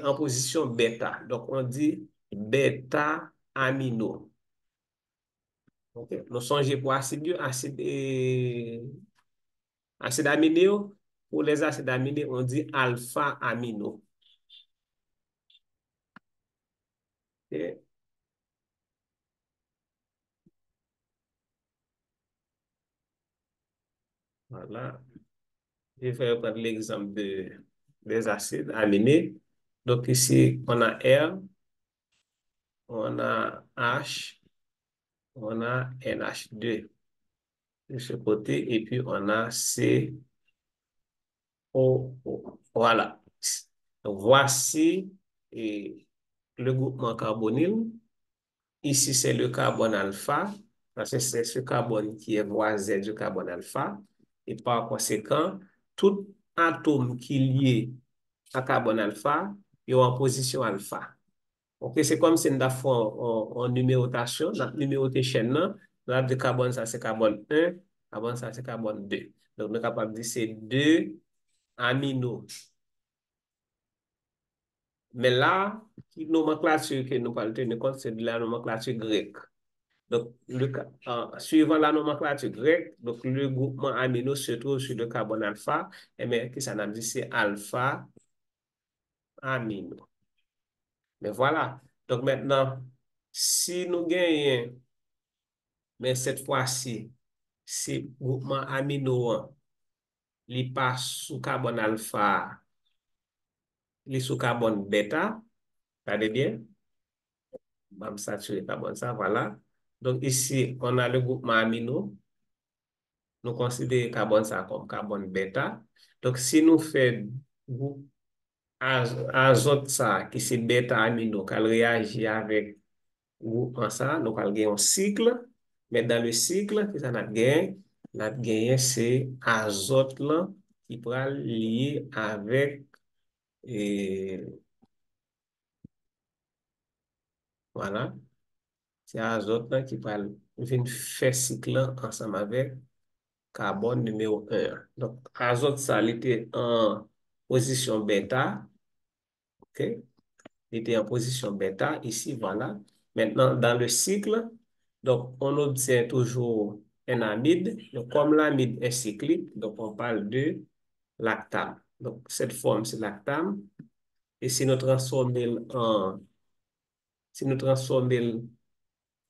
en position bêta. Donc on dit bêta amino. Okay. Nous songeons pour acide aminé. Pour les acides aminés, on dit alpha amino. Okay. Voilà. Je vais prendre l'exemple des acides aminés. Donc ici, on a R, on a H, on a NH2 de ce côté, et puis on a COO. Voilà. Donc, voici le groupement carbonyl. Ici, c'est le carbone alpha, parce que c'est ce carbone qui est voisin du carbone alpha. Et par conséquent, tout atome qui est lié à carbone alpha est en position alpha. Ok, c'est comme si nous avons en numérotation, notre numéroté chaîne, là, de carbone, ça c'est carbone 1, carbone, ça c'est carbone 2. Donc, nous sommes capables de dire c'est 2 aminos. Mais là, la nomenclature que nous parlons tenir compte, c'est de la nomenclature grecque. Donc, suivant la nomenclature grecque, donc le groupement amino se trouve sur le carbone alpha, et mais qui ça dit c'est alpha amino. Mais voilà. Donc maintenant, si nous gagnons, mais cette fois-ci, c'est groupement amino, il passe sous carbone alpha, il est sous carbone bêta, regardez bien, bam saturé carbone ça, voilà. Donc ici, on a le groupement amino, nous considérons carbone ça comme carbone bêta. Donc si nous faisons groupe azote ça, qui c'est bêta amino, qui réagit avec groupement ça, nous allons gagner un cycle, mais dans le cycle, que ça n'a gagné, c'est azote là, qui pourra lier avec, et, voilà, c'est azote là qui pourra venir faire cycle là ensemble avec carbone numéro un. Donc, azote, ça, il était en position bêta. OK? Il était en position bêta. Ici, voilà. Maintenant, dans le cycle, donc, on obtient toujours un amide. Donc, comme l'amide est cyclique, donc on parle de lactame. Donc, cette forme, c'est lactame. Et si nous transformons si nous transformons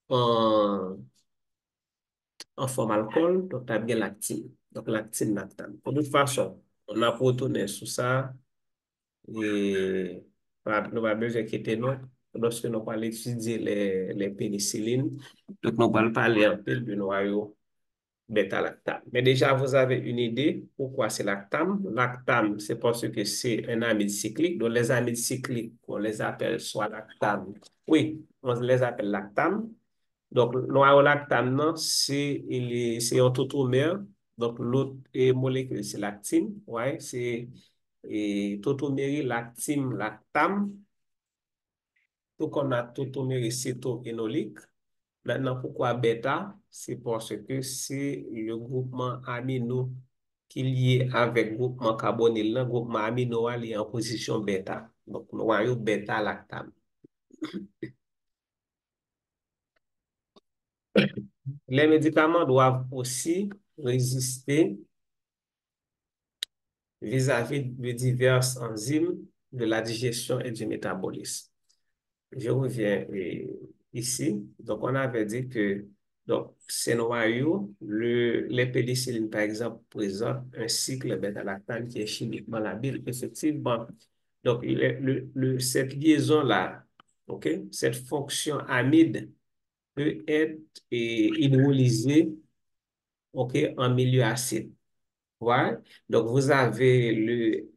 en, en forme alcool, donc tu as bien lactine. Donc, lactine, lactame. De toute façon, on a retourné sur ça et nous pas besoin d'inquiéter nous lorsque nous allons étudier les pénicillines. Donc, nous allons parler un peu du noyau bêta-lactame. Mais déjà, vous avez une idée pourquoi c'est lactame. Lactame, c'est parce que c'est un amide cyclique. Donc, les amides cycliques, on les appelle soit lactame. Oui, on les appelle lactame. Donc, noyau lactame, non, c'est un tautomère. Donc, l'autre molécule, c'est lactine. Ouais, c'est tautomérie, lactine, lactame. Donc, on a tautomérie cétoénolique. Maintenant, pourquoi bêta? C'est parce que c'est le groupement amino qui est lié avec le groupement carbonyl. Le groupement amino est en position bêta. Donc, noyau bêta-lactame. Les médicaments doivent aussi résister vis-à-vis de diverses enzymes de la digestion et du métabolisme. Je reviens ici. Donc, on avait dit que donc, ces noyaux, les pénicillines, par exemple, présentent un cycle bêta-lactame qui est chimiquement labile, effectivement. Donc, cette liaison-là, OK, cette fonction amide peut être hydrolysée, OK, en milieu acide. Ouais. Donc, vous avez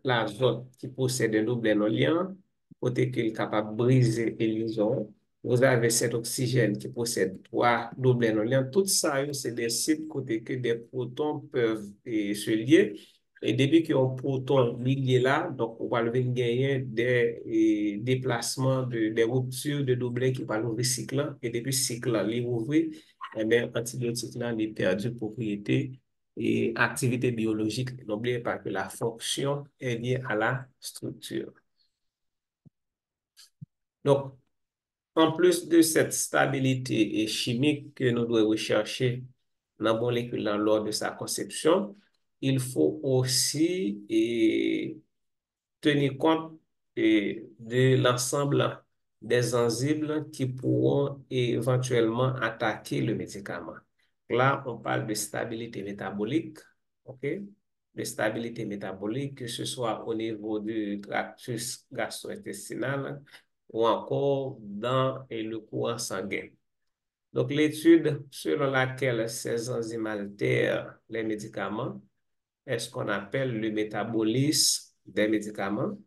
l'azote qui possède un double énolien, côté qu'il est capable de briser et liaison. Vous avez cet oxygène qui possède trois doubles énoliens. Tout ça, c'est des sites côté que des protons peuvent se lier. Et depuis qu'un proton lié là, donc on va gagner des déplacements, des ruptures de doublets qui vont ouvrir cycle. Et depuis cycle là, les ouvrir, eh bien, antibiotique là, il perdu propriété et activité biologique. N'oubliez pas que la fonction est liée à la structure. Donc, en plus de cette stabilité chimique que nous devons rechercher dans la molécule lors de sa conception, il faut aussi tenir compte de l'ensemble des enzymes qui pourront éventuellement attaquer le médicament. Là, on parle de stabilité métabolique, OK? De stabilité métabolique, que ce soit au niveau du tractus gastro-intestinal ou encore dans le courant sanguin. Donc, l'étude selon laquelle ces enzymes altèrent les médicaments est ce qu'on appelle le métabolisme des médicaments.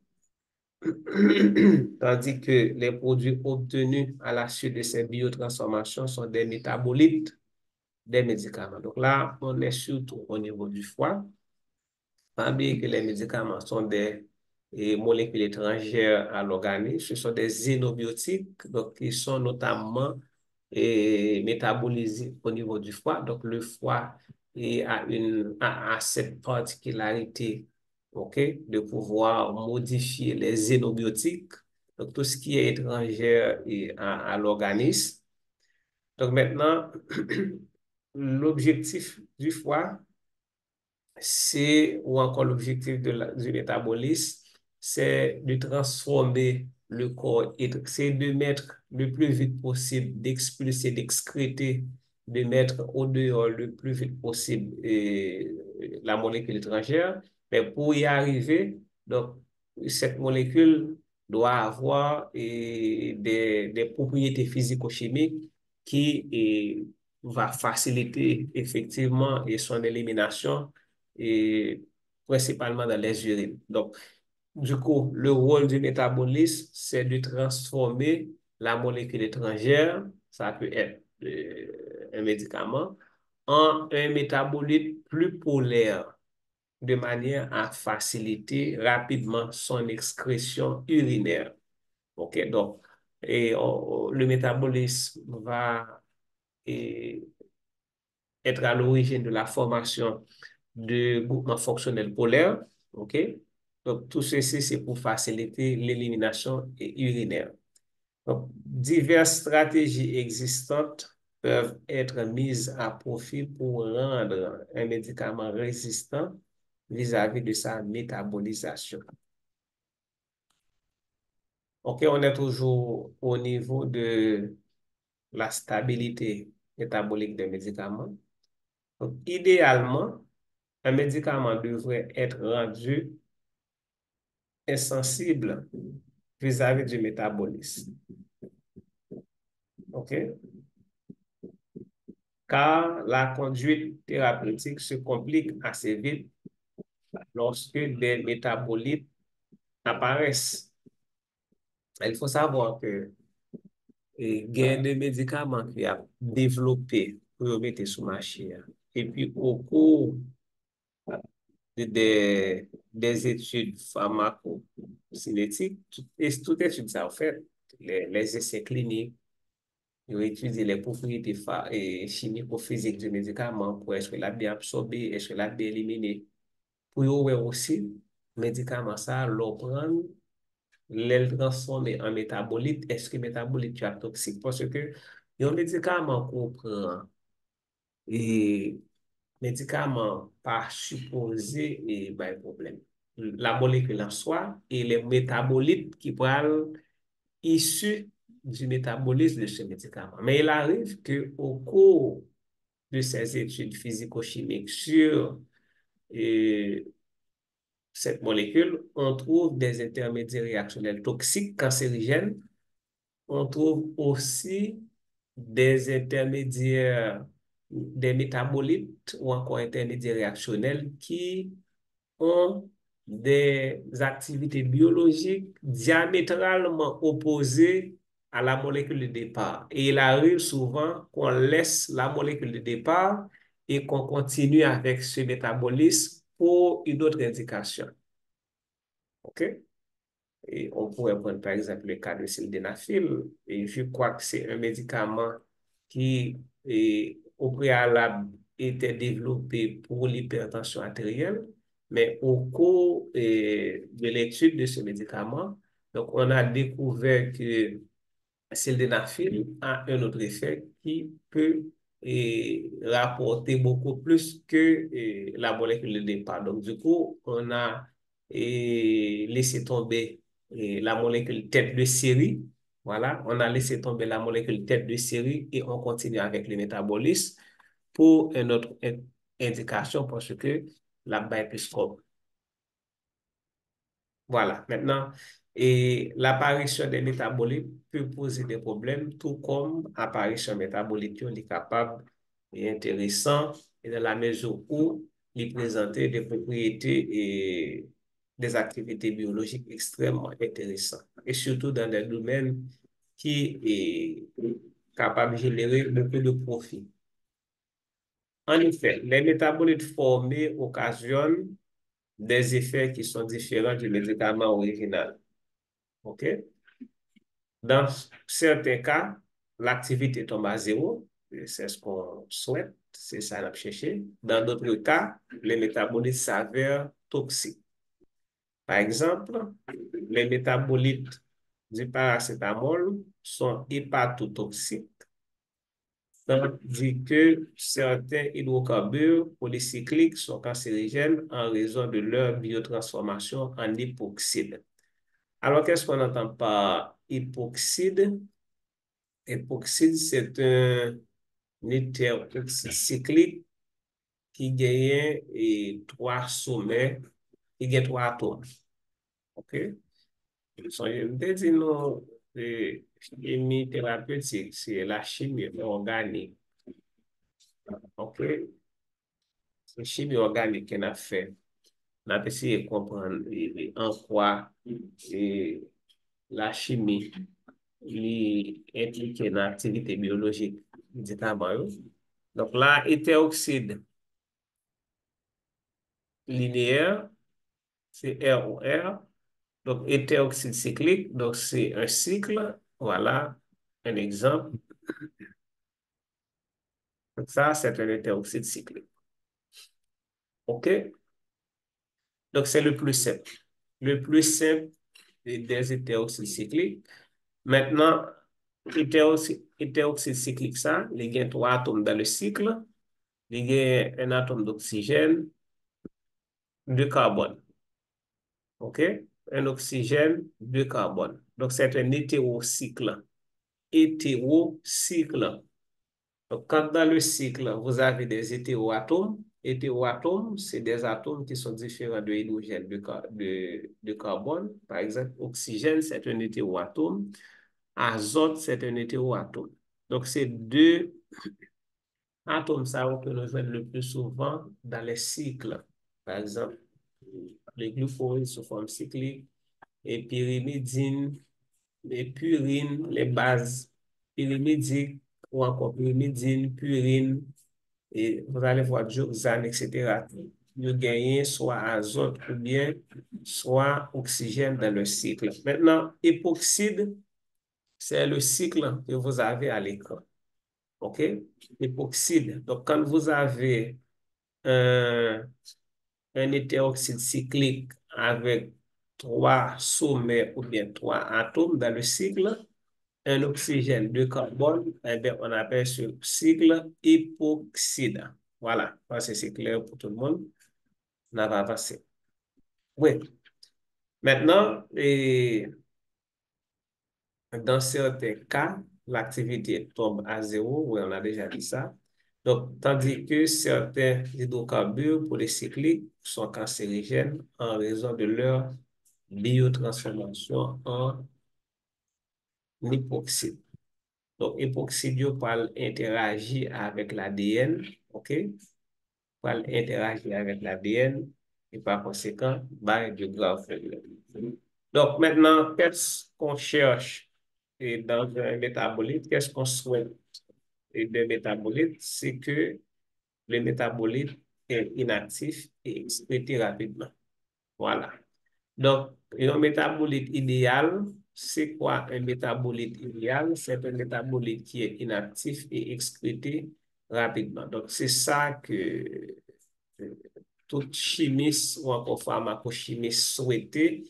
Tandis que les produits obtenus à la suite de ces biotransformations sont des métabolites des médicaments. Donc là, on est surtout au niveau du foie. Pas oublier que les médicaments sont des molécules étrangères à l'organisme. Ce sont des xénobiotiques, donc qui sont notamment métabolisés au niveau du foie. Donc le foie a cette particularité, OK, de pouvoir modifier les xénobiotiques, donc tout ce qui est étranger à l'organisme. Donc maintenant, l'objectif du foie, c'est, ou encore l'objectif du métabolisme, c'est de transformer le corps, c'est de mettre le plus vite possible, d'expulser, d'excréter, de mettre au dehors le plus vite possible la molécule étrangère. Mais pour y arriver, donc, cette molécule doit avoir des propriétés physico-chimiques qui va faciliter effectivement son élimination et principalement dans les urines. Donc, du coup, le rôle du métabolisme, c'est de transformer la molécule étrangère, ça peut être un médicament, en un métabolite plus polaire, de manière à faciliter rapidement son excrétion urinaire. OK, donc, le métabolisme va être à l'origine de la formation de groupements fonctionnels polaires. OK? Donc, tout ceci, c'est pour faciliter l'élimination urinaire. Donc, diverses stratégies existantes peuvent être mises à profit pour rendre un médicament résistant vis-à-vis de sa métabolisation. OK, on est toujours au niveau de la stabilité métabolique des médicaments. Donc, idéalement, un médicament devrait être rendu insensible vis-à-vis du métabolisme. OK? Car la conduite thérapeutique se complique assez vite lorsque des métabolites apparaissent. Il faut savoir que il y a des médicaments qui a développé pour mettre sous machine. Et puis, au cours des études pharmacocinétiques, toutes études ça en fait, les essais cliniques, ils ont étudié les propriétés chimico-physiques du médicament pour est-ce qu'il a bien absorbé, est-ce qu'il a bien éliminé. Pour voir aussi, le médicament ça, l'on prend, le transformer en métabolite, est-ce que le métabolite est toxique? Parce que il y a un médicament qu'on prend et médicament pas supposé et ben problème. La molécule en soi et les métabolites qui peuvent issus du métabolisme de ce médicament. Mais il arrive qu'au cours de ces études physico-chimiques sur euh, cette molécule, on trouve des intermédiaires réactionnels toxiques, cancérigènes. On trouve aussi des intermédiaires, des métabolites ou encore intermédiaires réactionnels qui ont des activités biologiques diamétralement opposées à la molécule de départ. Et il arrive souvent qu'on laisse la molécule de départ et qu'on continue avec ce métabolisme pour une autre indication. OK? Et on pourrait prendre par exemple le cas de sildenafil. Et je crois que c'est un médicament qui, au préalable, était développé pour l'hypertension artérielle, mais au cours de l'étude de ce médicament, donc on a découvert que sildenafil a un autre effet qui peut rapporter beaucoup plus que la molécule de départ. Donc, du coup, on a laissé tomber la molécule tête de série. Voilà, on a laissé tomber la molécule tête de série et on continue avec le métabolisme pour une autre indication parce que la baie est plus propre. Voilà, maintenant, et l'apparition des métabolites peut poser des problèmes, tout comme l'apparition métabolique est capable et intéressant, et dans la mesure où il présente des propriétés et des activités biologiques extrêmement intéressantes, et surtout dans des domaines qui est capable de générer beaucoup de profit. En effet, les métabolites formés occasionnent des effets qui sont différents du médicament original. OK? Dans certains cas, l'activité tombe à zéro. C'est ce qu'on souhaite. C'est ça qu'on a cherché. Dans d'autres cas, les métabolites s'avèrent toxiques. Par exemple, les métabolites du paracétamol sont hépatotoxiques, tandis que certains hydrocarbures polycycliques sont cancérigènes en raison de leur biotransformation en hypoxide. Alors, qu'est-ce qu'on entend par hypoxide? Hypoxide, c'est un éther cyclique qui gagne trois sommets, qui gagne trois atomes. OK? So, je me dis, non, chimie thérapeutique, c'est la chimie organique. OK? C'est chimie organique qu'on a fait. On a essayé de comprendre en quoi la chimie impliquée dans l'activité biologique du tabac. Donc là, hétéroxyde linéaire, c'est ROR. Donc hétéroxyde cyclique, donc c'est un cycle. Voilà un exemple. Donc ça, c'est un interoxyde cyclique. OK? Donc, c'est le plus simple. Le plus simple des hétéroxydes cycliques. Maintenant, hétéroxyde cyclique, ça, il y a trois atomes dans le cycle. Il y a un atome d'oxygène, deux carbone. OK? Un oxygène, deux carbone. Donc, c'est un hétérocycle. Hétérocycle. Donc, quand dans le cycle, vous avez des hétéroatomes, c'est des atomes qui sont différents de hydrogène, de carbone. Par exemple, oxygène, c'est un hétéroatome. Azote, c'est un hétéroatome. Donc, c'est deux atomes ça que nous voyons le plus souvent dans les cycles. Par exemple, les glucose sous forme cyclique, et pyrimidine, les purines, les bases pyrimidiques, ou encore pyrimidine, purine, et vous allez voir dioxane, etc. Vous gagnez soit azote ou bien soit oxygène dans le cycle. Maintenant, époxyde, c'est le cycle que vous avez à l'écran. OK? Époxyde. Donc, quand vous avez un, un hétéroxyde cyclique avec trois sommets ou bien trois atomes dans le cycle, un oxygène, deux carbone, eh bien, on appelle ce cycle hypoxyde. Voilà, c'est clair pour tout le monde. On va avancer. Oui. Maintenant, dans certains cas, l'activité tombe à zéro. Oui, on a déjà dit ça. Donc, tandis que certains hydrocarbures polycycliques sont cancérigènes en raison de leur biotransformation en hypoxyde. Donc, hypoxyde parle interagir avec l'ADN, OK? Parle interagir avec l'ADN et par conséquent, bah, du graphe. Donc, maintenant, qu'est-ce qu'on cherche dans un métabolite? Qu'est-ce qu'on souhaite de métabolite? C'est que le métabolite est inactif et excrété rapidement. Voilà. Donc, un métabolite idéal, c'est quoi un métabolite idéal? C'est un métabolite qui est inactif et excrété rapidement. Donc, c'est ça que tout chimiste ou encore pharmacochimiste souhaitait,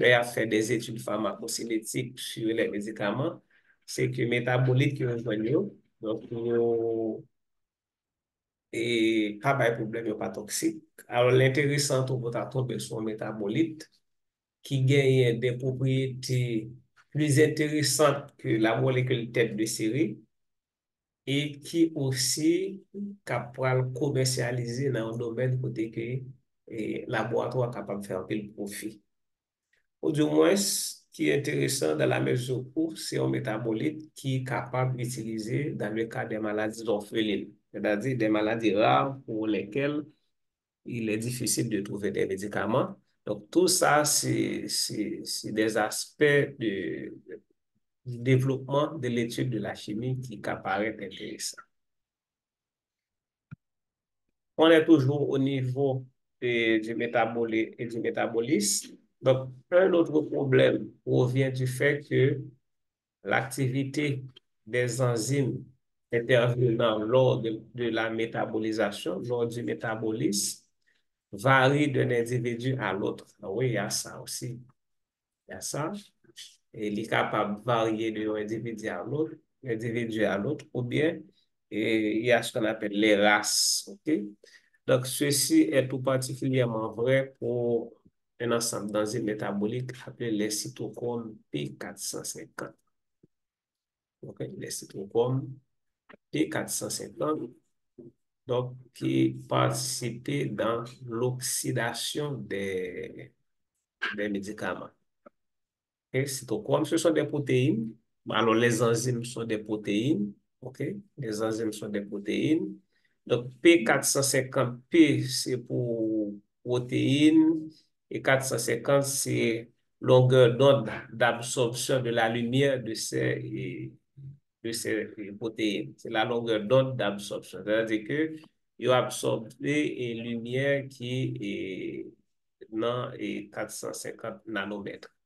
à faire des études pharmacocinétiques sur les médicaments, c'est que métabolite qui rejoignent, donc, et pas de problème, pas toxique. Alors, l'intéressant, on va tomber sur un métabolite qui gagne des propriétés plus intéressantes que la molécule tête de série et qui aussi capable de commercialiser dans un domaine côté que laboratoire capable de faire un peu profit. Ou du moins, ce qui est intéressant dans la mesure où c'est un métabolite qui est capable d'utiliser dans le cas des maladies orphelines, c'est-à-dire des maladies rares pour lesquelles il est difficile de trouver des médicaments. Donc, tout ça, c'est des aspects du développement de l'étude de la chimie qui apparaissent intéressants. On est toujours au niveau du métabolisme. Donc, un autre problème provient du fait que l'activité des enzymes intervenant lors de la métabolisation, lors du métabolisme, varie d'un individu à l'autre. Ah oui, il y a ça aussi. Il y a ça. Et il est capable de varier d'un individu à l'autre, ou bien il y a ce qu'on appelle les races. OK? Donc, ceci est tout particulièrement vrai pour un ensemble d'enzymes métaboliques appelés les cytochromes P450. OK? Les cytochromes P450, donc, qui participent dans l'oxydation des médicaments. Et cytochromes, ce sont des protéines. Alors, les enzymes sont des protéines. OK? Les enzymes sont des protéines. Donc, P450P, c'est pour protéines. Et 450, c'est longueur d'onde d'absorption de la lumière de ces protéines. C'est la longueur d'onde d'absorption. C'est-à-dire que ils ont absorbé une lumière qui est dans 450 nanomètres.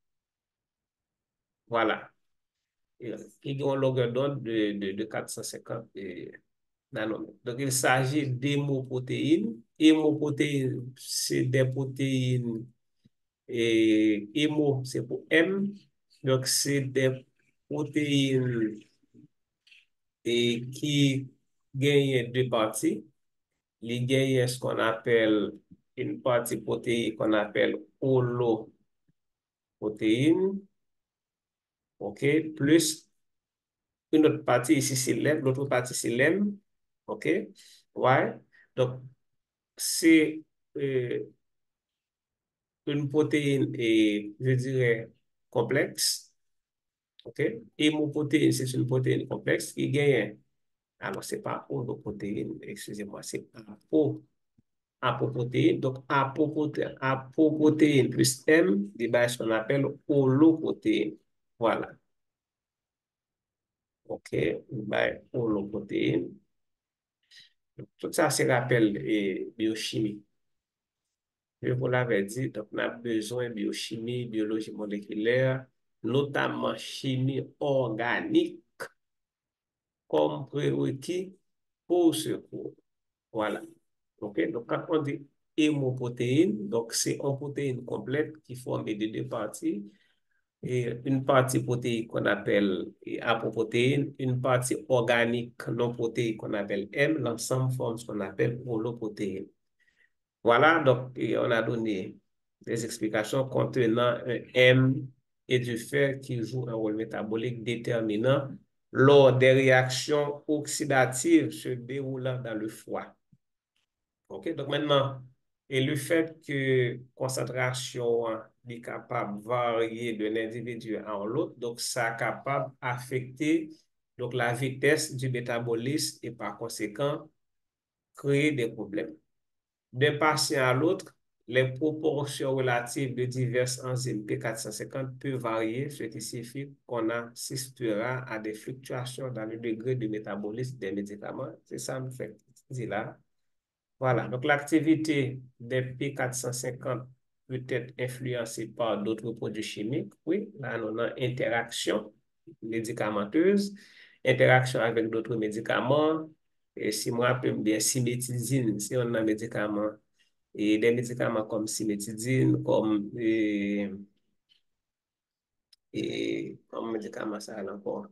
Voilà. Qui ont une longueur d'onde de 450 nanomètres. Donc, il s'agit d'hémoprotéines. Hémoprotéines, c'est des protéines, et hémo, c'est pour M. Donc, c'est des protéines qui gagnent deux parties. Il gagne ce qu'on appelle une partie protéine qu'on appelle holoprotéine, OK, plus une autre partie ici, c'est l'M, l'autre partie, c'est l'M, OK, ouais. Donc, c'est une protéine, et je dirais, complexe, OK. Hémoprotéine, c'est une protéine complexe qui gagne, alors, c'est pas holoprotéine, excusez-moi, c'est apoprotéine. Donc, apoprotéine plus M, débat ce qu'on appelle holoprotéine. Voilà. OK, ben, holoprotéine. Tout ça, c'est rappel et biochimie. Je vous l'avais dit, donc on a besoin de biochimie, biologie moléculaire, notamment chimie organique comme prérequis pour ce cours. Voilà. OK? Donc, quand on dit hémoprotéine, donc c'est une protéine complète qui forme de deux parties. Et une partie protéique qu'on appelle apoprotéine, une partie organique non protéique qu'on appelle M, l'ensemble forme ce qu'on appelle holoprotéine. Voilà, donc on a donné des explications contenant un M et du fer qui joue un rôle métabolique déterminant lors des réactions oxydatives se déroulant dans le foie. OK, donc maintenant, et le fait que concentration est capable de varier d'un individu à l'autre, donc ça est capable d'affecter donc, la vitesse du métabolisme et par conséquent créer des problèmes. D'un patient à l'autre, les proportions relatives de diverses enzymes P450 peuvent varier, ce qui signifie qu'on assistera à des fluctuations dans le degré de métabolisme des médicaments. C'est ça, me fait dire là. Voilà, donc l'activité des P450 peut être influencée par d'autres produits chimiques. Oui, là, on a interaction médicamenteuse, interaction avec d'autres médicaments. Et si moi, je peux bien cimétidine, si on a un médicament, et des médicaments comme cimétidine, comme médicament ça là encore,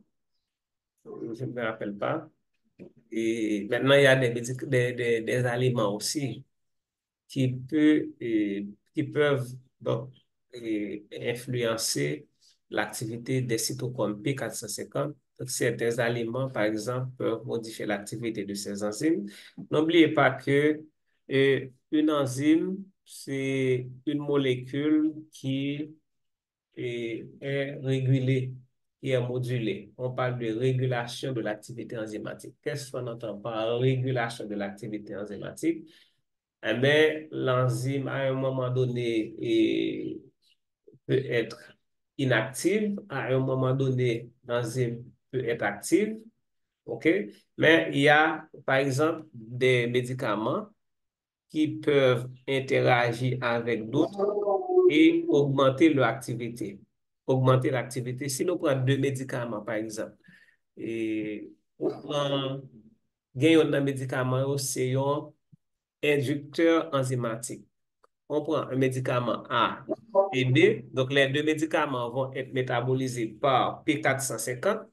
je ne me rappelle pas. Et maintenant, il y a des aliments aussi qui peuvent donc, influencer l'activité des cytochromes P450. Donc, certains aliments, par exemple, peuvent modifier l'activité de ces enzymes. N'oubliez pas que une enzyme, c'est une molécule qui est régulée, qui est modulée. On parle de régulation de l'activité enzymatique. Qu'est-ce qu'on entend par régulation de l'activité enzymatique? Eh bien, l'enzyme, à un moment donné, peut être inactive. À un moment donné, l'enzyme peut être active. OK? Mais il y a, par exemple, des médicaments qui peuvent interagir avec d'autres et augmenter leur activité. Augmenter l'activité. Si nous prenons deux médicaments, par exemple, et on prend, gagnons un médicament, c'est un inducteur enzymatique. On prend un médicament A et B, donc les deux médicaments vont être métabolisés par P450,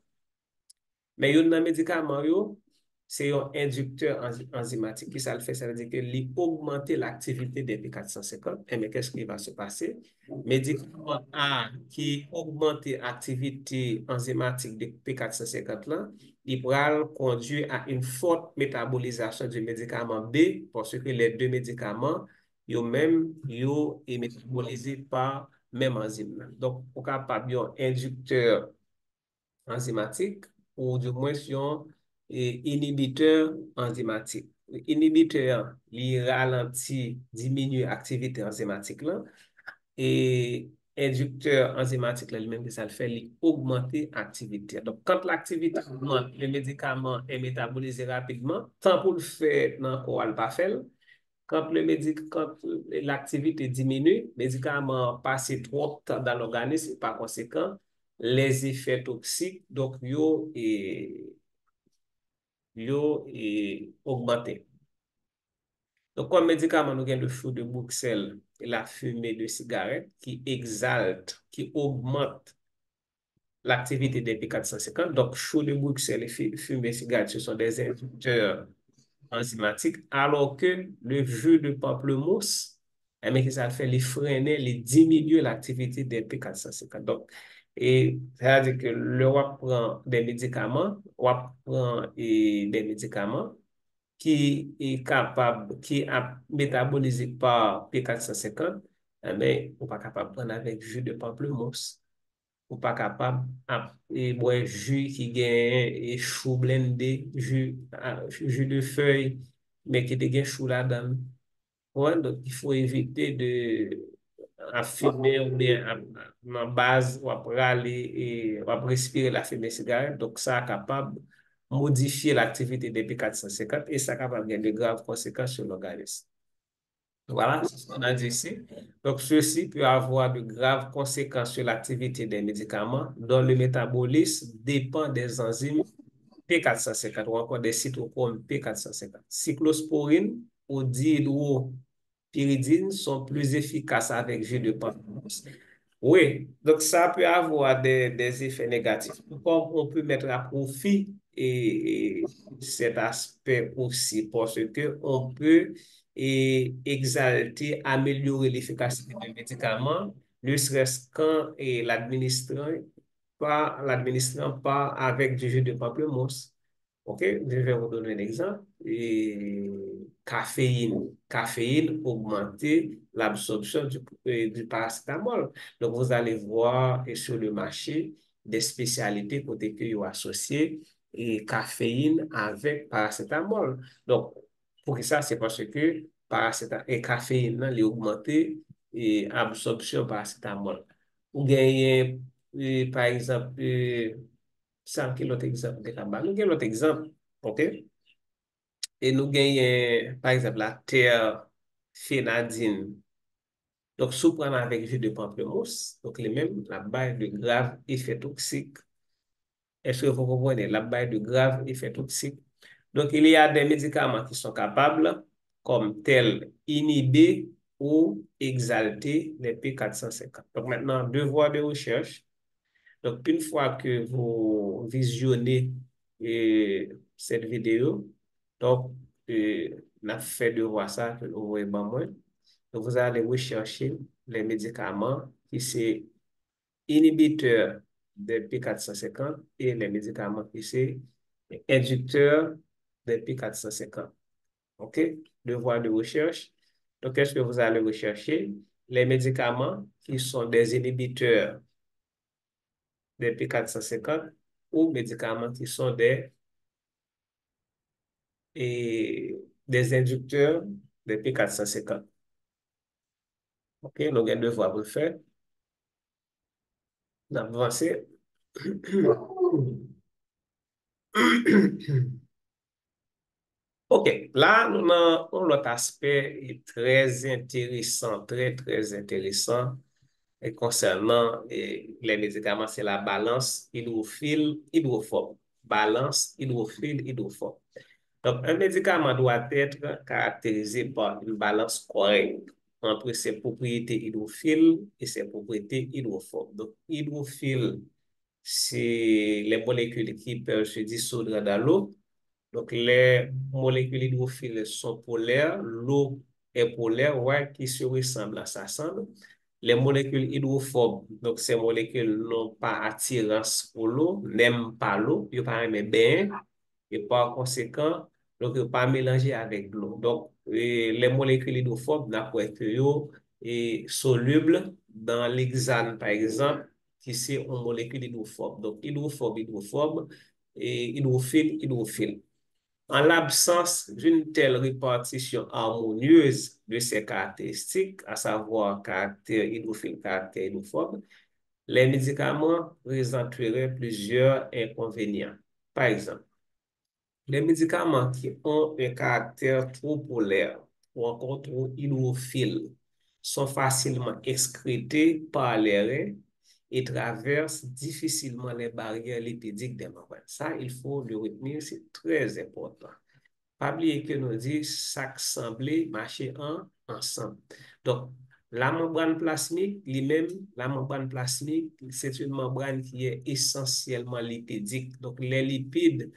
mais il y a un médicament, c'est un inducteur enzymatique. Qui ça le fait? Ça veut dire qu'il augmente l'activité des P450. Et mais qu'est-ce qui va se passer? Médicament A qui augmente l'activité enzymatique de P450 là, il pourra conduire à une forte métabolisation du médicament B parce que les deux médicaments, ils sont métabolisés par même enzyme. Donc, on capable un inducteur enzymatique ou du moins un inhibiteur enzymatique. Inhibiteur, il ralentit, diminue l'activité enzymatique là, et inducteur enzymatique là, lui-même, ça le fait, il augmente l'activité. Donc, quand l'activité augmente, le médicament est métabolisé rapidement, tant pour le faire dans le corps, pas fait. Quand l'activité diminue, le médicament passe trop de temps dans l'organisme, par conséquent, les effets toxiques, donc, yo augmenté. Donc, comme médicament, nous avons le chou de Bruxelles et la fumée de cigarette qui exalte, qui augmente l'activité des P450. Donc, chou de Bruxelles et fumée de cigarette, ce sont des inducteurs enzymatiques, alors que le jus de pamplemousse, mais que ça fait les freiner, les diminuer l'activité des P450. Donc, et c'est-à-dire que le roi prend des médicaments, roi prend des médicaments qui est capable, qui est métabolisé par P450, mais on n'est pas capable de prendre avec jus de pamplemousse. On n'est pas capable de boire jus qui gagne et chou blendé, jus de feuille, mais qui gagne chou là-dedans. Ouais, donc, il faut éviter de fumer ou bien en base, ou après aller et ou après respirer la fumée cigarette. Donc, ça est capable de modifier l'activité des P450 et ça est capable de de graves conséquences sur l'organisme. Voilà, c'est ce qu'on a dit ici. Donc, ceci peut avoir de graves conséquences sur l'activité des médicaments dont le métabolisme dépend des enzymes P450 ou encore des cytochromes P450. Cyclosporine ou dihydropyridine sont plus efficaces avec jus de pamplemousse. Oui, donc ça peut avoir des effets négatifs. Comme on peut mettre à profit et cet aspect aussi parce que on peut exalter, améliorer l'efficacité des médicaments, ne serait-ce qu'en l'administrant pas avec du jus de pamplemousse. OK, je vais vous donner un exemple. Caféine. Caféine augmenter l'absorption du paracétamol. Donc, vous allez voir sur le marché des spécialités côté que vous associez et caféine avec paracétamol. Donc, pour ça, c'est parce que paracétamol et caféine, là, les augmenter et absorption paracétamol. Ou gagnez, par exemple, ça, quel autre exemple de là-bas? Nous avons l'autre exemple, OK? Et nous gagnons, par exemple, la terre phénadine. Donc, sous prendre avec jus de pamplemousse, donc les mêmes, la baille de graves effets toxiques. Est-ce que vous comprenez? La baille de graves effets toxiques. Donc, il y a des médicaments qui sont capables, comme tel, inhiber ou exalter les P450. Donc, maintenant, devoir de recherche. Donc, une fois que vous visionnez cette vidéo, donc, on a fait de voir ça, que vous voyez pas moins. Donc, vous allez rechercher les médicaments qui sont inhibiteurs de P450 et les médicaments qui sont inducteurs de P450. OK? Devoir de recherche. Donc, qu'est-ce que vous allez rechercher? Les médicaments qui sont des inhibiteurs des P450 ou médicaments qui sont des inducteurs des P450. OK, donc, un devoir pour le faire. On a avancé. OK, là, nous avons l'autre aspect très intéressant, très, très intéressant et concernant les médicaments, c'est la balance hydrophile-hydrophobe. Balance hydrophile-hydrophobe. Donc, un médicament doit être caractérisé par une balance correcte entre ses propriétés hydrophiles et ses propriétés hydrophobes. Donc, hydrophile, c'est les molécules qui peuvent se dissoudre dans l'eau. Donc, les molécules hydrophiles sont polaires, l'eau est polaire, ouais, qui se ressemblent à s'assemblent. Les molécules hydrophobes, donc ces molécules n'ont pas attirance pour l'eau, n'aiment pas l'eau, ils ne pas aimer bien, et par conséquent, donc ils ne pas mélanger avec l'eau. Donc, les molécules hydrophobes n'apportent que solubles dans l'hexane, par exemple, qui c'est une molécule hydrophobe. Donc, hydrophobe, hydrophobe, et hydrophile, hydrophile. En l'absence d'une telle répartition harmonieuse de ces caractéristiques, à savoir caractère hydrophile, caractère hydrophobe, les médicaments présenteraient plusieurs inconvénients. Par exemple, les médicaments qui ont un caractère trop polaire ou encore trop hydrophile sont facilement excrétés par les reins et traverse difficilement les barrières lipidiques des membranes. Ça, il faut le retenir, c'est très important. Pas oublier que nous dit s'assembler, marcher ensemble. Donc, la membrane plasmique, lui-même, la membrane plasmique, c'est une membrane qui est essentiellement lipidique. Donc, les lipides,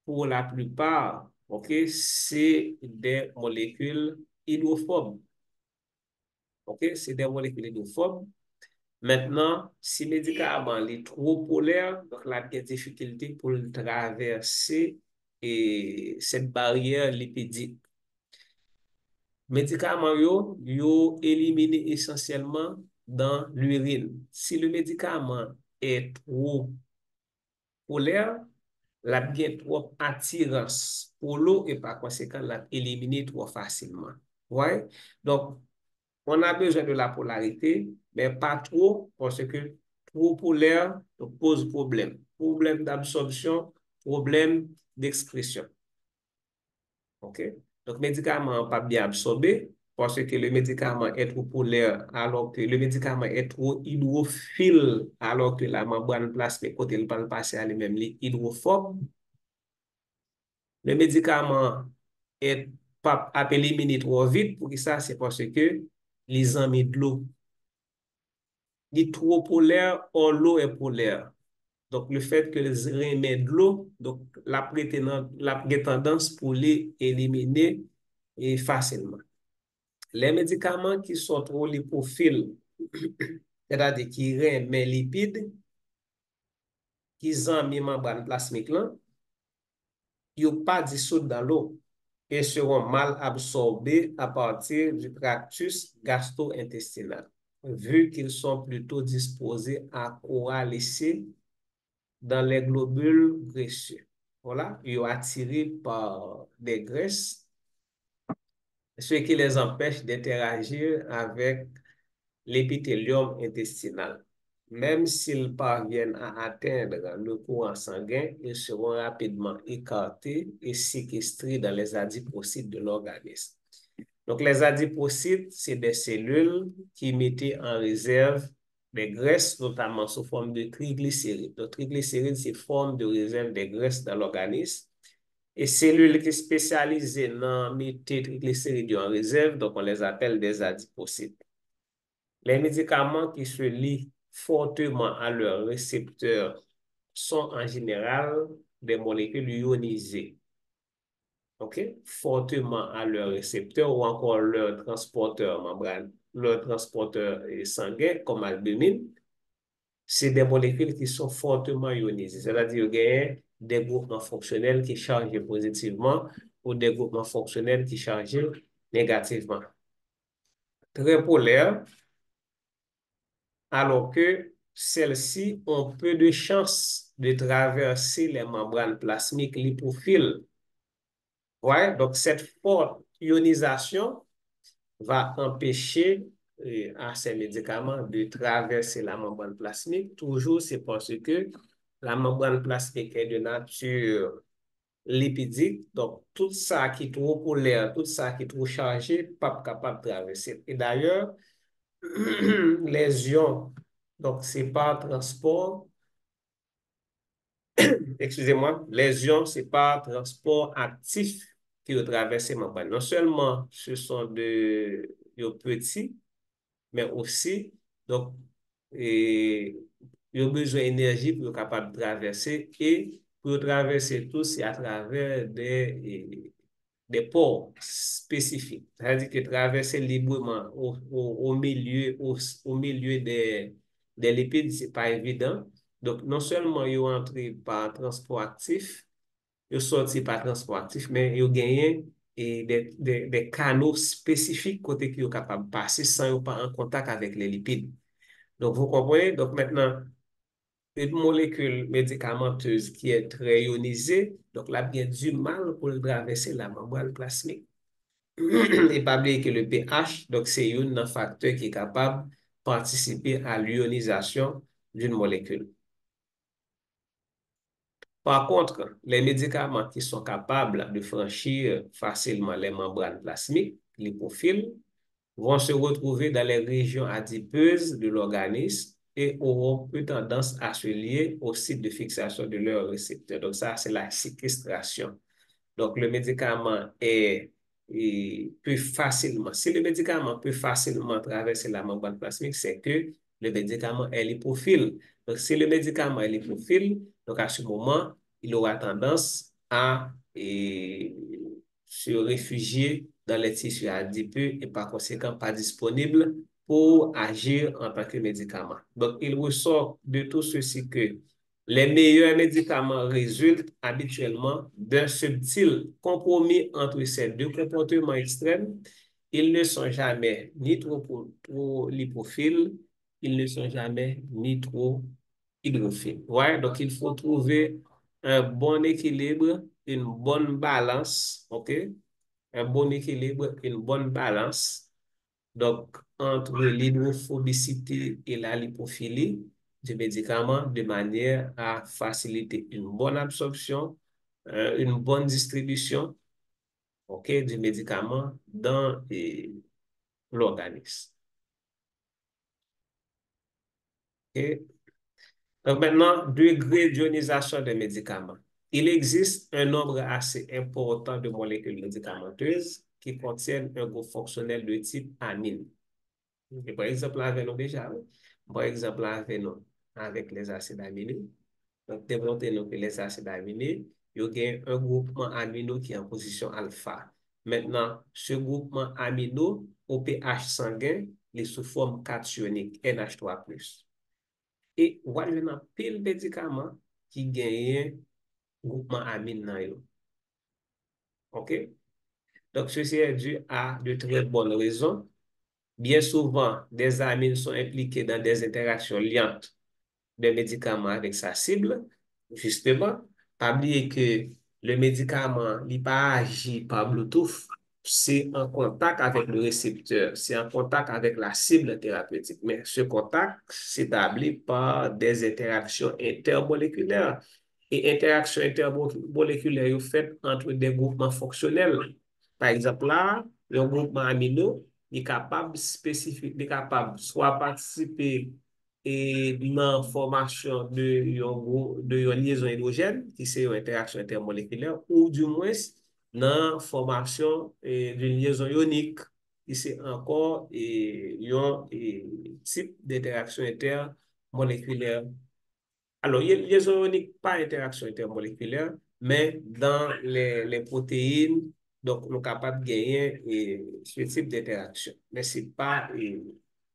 pour la plupart, ok, c'est des molécules hydrophobes. Ok, c'est des molécules hydrophobes. Maintenant, si le médicament est trop polaire, donc la difficulté pour le traverser et cette barrière lipidique. Médicaments yo éliminés essentiellement dans l'urine. Si le médicament est trop polaire, la bien trop attirance pour l'eau et par conséquent la éliminer trop facilement. Ouais? Donc, on a besoin de la polarité, mais pas trop, parce que trop polaire pose problème. Problème d'absorption, problème d'expression. OK? Donc, médicament pas bien absorbé, parce que le médicament est trop polaire, alors que le médicament est trop hydrophile, alors que la membrane plasmique, côté le pas passer à lui-même, hydrophobe. Le médicament est pas éliminé trop vite, pour ça, c'est parce que les amis de l'eau. Il est trop polaire, or l'eau est polaire. Donc, le fait que les remet de l'eau, donc la tendance pour les éliminer et facilement. Les médicaments qui sont trop lipophiles, c'est-à-dire qui remet lipides, qui ont mis membrane plasmique là, ils n'ont pas dissous dans l'eau et seront mal absorbés à partir du tractus gastro-intestinal, vu qu'ils sont plutôt disposés à coalescer dans les globules graisseux. Voilà, ils sont attirés par des graisses, ce qui les empêche d'interagir avec l'épithélium intestinal. Même s'ils parviennent à atteindre le courant sanguin, ils seront rapidement écartés et séquestrés dans les adipocytes de l'organisme. Donc, les adipocytes, c'est des cellules qui mettent en réserve des graisses, notamment sous forme de triglycérides. Donc, triglycérides, c'est forme de réserve des graisses dans l'organisme. Et cellules qui sont spécialisées dans mettre triglycérides en réserve, donc on les appelle des adipocytes. Les médicaments qui se lient fortement à leurs récepteurs sont en général des molécules ionisées. OK? Fortement à leurs récepteurs ou encore leur transporteur membrane, leur transporteur sanguin comme albumine, c'est des molécules qui sont fortement ionisées. C'est-à-dire qu'il y a des groupements fonctionnels qui chargent positivement ou des groupements fonctionnels qui chargent négativement. Très polaire, alors que celles-ci ont peu de chances de traverser les membranes plasmiques lipophiles. Ouais, donc cette forte ionisation va empêcher à ces médicaments de traverser la membrane plasmique. Toujours, c'est parce que la membrane plasmique est de nature lipidique. Donc, tout ça qui est trop polaire, tout ça qui est trop chargé, pas capable de traverser. Et d'ailleurs, les ions, donc c'est par transport, excusez-moi, les ions, c'est par transport actif qui traversent ces membranes. Non seulement ce sont de petits, mais aussi, donc, et, ils ont besoin d'énergie pour être capable de traverser et pour traverser tout, c'est à travers des pores spécifiques. C'est-à-dire que traverser librement au milieu des lipides, c'est pas évident. Donc, non seulement ils entrent par transport actif, ils sortent par transport actif, mais ils gagnent des canaux spécifiques côté qui sont capables de passer sans être en contact avec les lipides. Donc, vous comprenez? Donc, maintenant, une molécule médicamenteuse qui est très ionisée, donc là, bien du mal pour traverser la membrane plasmique. Et pas oublier que le pH, donc c'est un facteur qui est capable de participer à l'ionisation d'une molécule. Par contre, les médicaments qui sont capables de franchir facilement les membranes plasmiques, lipophiles, vont se retrouver dans les régions adipeuses de l'organisme et auront plus tendance à se lier au site de fixation de leur récepteur. Donc ça, c'est la séquestration. Donc, le médicament peut facilement, si le médicament peut facilement traverser la membrane plasmique, c'est que le médicament est lipophile. Donc, si le médicament est lipophile, donc à ce moment, il aura tendance à se réfugier dans les tissus adipeux et par conséquent pas disponible pour agir en tant que médicament. Donc, il ressort de tout ceci que les meilleurs médicaments résultent habituellement d'un subtil compromis entre ces deux comportements extrêmes. Ils ne sont jamais ni trop lipophiles, ils ne sont jamais ni trop hydrophiles. Ouais, donc il faut trouver un bon équilibre, une bonne balance, OK? Un bon équilibre, une bonne balance donc, entre l'hydrophobicité et la lipophilie du médicament de manière à faciliter une bonne absorption, une bonne distribution, OK, du médicament dans l'organisme. OK? Donc maintenant, degré d'ionisation des médicaments. Il existe un nombre assez important de molécules médicamenteuses qui contiennent un groupe fonctionnel de type amine. Et par exemple, avec nous déjà, oui. Par exemple, avec nous, avec les acides aminés. Donc, démontrer nous que les acides aminés, il y a un groupement amino qui est en position alpha. Maintenant, ce groupement amino, au pH sanguin, il est sous forme cationique, NH3+. Et voilà, il y a pile médicaments qui gagnent groupement amine dans eux. OK? Donc, ceci est dû à de très bonnes raisons. Bien souvent, des amines sont impliquées dans des interactions liantes de médicaments avec sa cible. Justement, pas oublier que le médicament n'est pas agi par Bluetooth, c'est en contact avec le récepteur, c'est en contact avec la cible thérapeutique. Mais ce contact s'établit par des interactions intermoléculaires. Et interactions intermoléculaires sont faites entre des groupements fonctionnels. Par exemple, là, le groupement amino est capable spécifique, est capable soit participer et dans la formation de liaison hydrogène, qui c'est une interaction intermoléculaire, ou du moins dans la formation d'une liaison ionique, qui c'est encore un type d'interaction intermoléculaire. Alors, les ioniques, pas interaction intermoléculaire, mais dans les protéines, donc, nous sommes capables de gagner ce type d'interaction. Mais ce n'est pas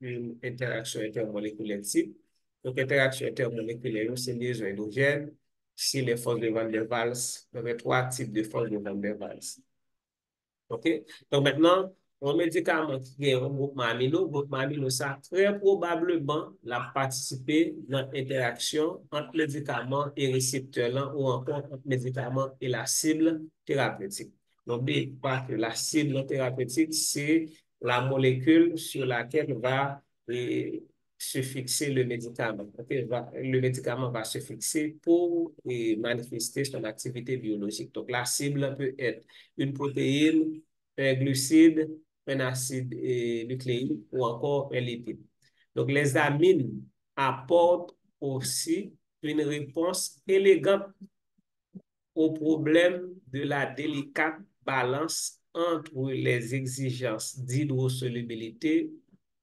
une interaction intermoléculaire type. Donc, interaction intermoléculaire, c'est une liaison hydrogène. Si les forces de Van der Waals, il y a trois types de forces de Van der Waals. OK? Donc maintenant, un médicament qui est un groupement amino, ça très probablement l'a participé dans l'interaction entre le médicament et le récepteur là, ou encore entre le médicament et la cible thérapeutique. N'oubliez pas que la cible thérapeutique, c'est la molécule sur laquelle va se fixer le médicament. Okay? Le médicament va se fixer pour manifester son activité biologique. Donc, la cible peut être une protéine, un glucide, un acide nucléique ou encore un lipide. Donc, les amines apportent aussi une réponse élégante au problème de la délicate balance entre les exigences d'hydrosolubilité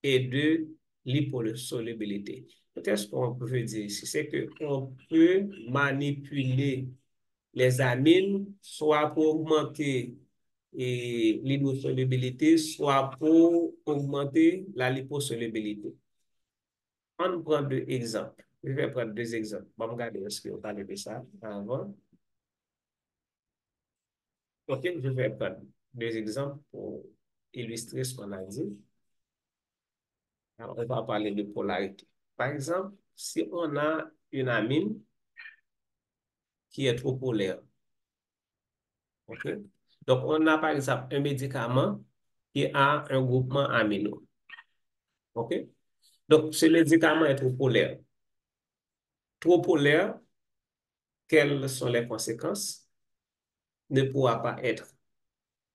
et de liposolubilité. Qu'est-ce qu'on peut dire ici? C'est qu'on peut manipuler les amines, soit pour augmenter l'hydrosolubilité, soit pour augmenter la liposolubilité. On prend deux exemples. Je vais prendre deux exemples. On va regarder ce qu'on parle de ça avant. OK, je vais prendre deux exemples pour illustrer ce qu'on a dit. Alors, on va parler de polarité. Par exemple, si on a une amine qui est trop polaire, OK? Donc, on a par exemple un médicament qui a un groupement amino. OK? Donc, ce médicament est trop polaire. Trop polaire, quelles sont les conséquences? Ne pourra pas être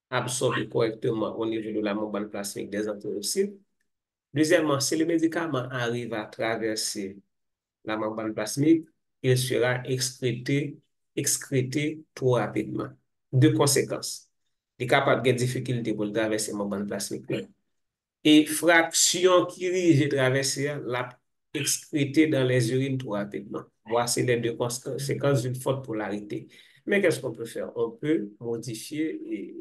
absorbé correctement au niveau de la membrane plasmique des entérocytes. Deuxièmement, si le médicament arrive à traverser la membrane plasmique, il sera excrété trop rapidement. Deux conséquences. Il est capable de difficulté pour traverser la membrane plasmique. Et fraction qui rige traverser la excrété dans les urines trop rapidement. Voici les deux conséquences d'une forte polarité. Mais qu'est-ce qu'on peut faire? On peut modifier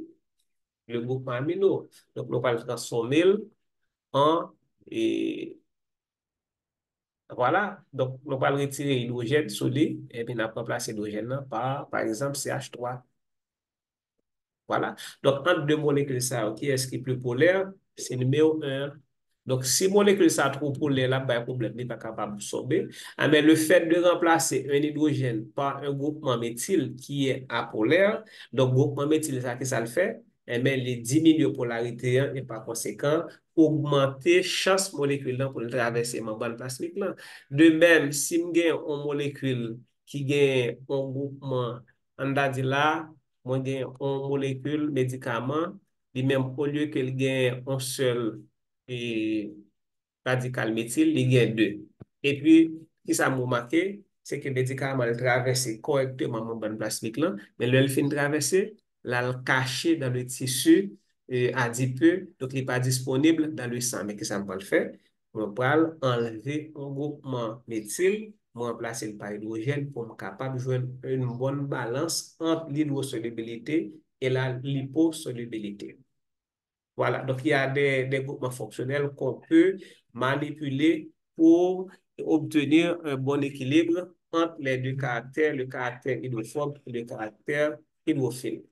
le groupement amino. Donc, nous allons transformer en et voilà. Donc, nous allons retirer l'hydrogène solide et puis nous allons remplacer l'hydrogène par exemple, CH3. Voilà. Donc, entre deux molécules, ça, qui est-ce qui est plus polaire? C'est numéro un. Donc, si molécule ça trop polaire, là, ben, problème n'est pas capable d'absorber. Ah, mais le fait de remplacer un hydrogène par un groupement méthyle qui est apolaire, donc groupement méthyle, ça, qu'est-ce que ça le fait? Eh bien, il diminue la polarité hein, et par conséquent, augmenter chance molécule là, pour traverser ma bande plasmique là. De même, si je gagne une molécule qui gagne un groupement, on a dit là, moi gagne une molécule médicament, et même au lieu qu'elle gagne un seul et radical méthyle, il y a deux. Et puis, qui ça m'a marqué, c'est que le médicament a traversé correctement mon ban plasmique là, mais le fin traversé, là, le caché dans le tissu adipeux, donc il n'est pas disponible dans le sang. Mais qu'est-ce que ça va le faire? On va enlever un groupement méthyle, on remplacer par hydrogène pour être capable de jouer une bonne balance entre l'hydrosolubilité et la liposolubilité. Voilà, donc il y a des groupements fonctionnels qu'on peut manipuler pour obtenir un bon équilibre entre les deux caractères, le caractère hydrophobe et le caractère hydrophile.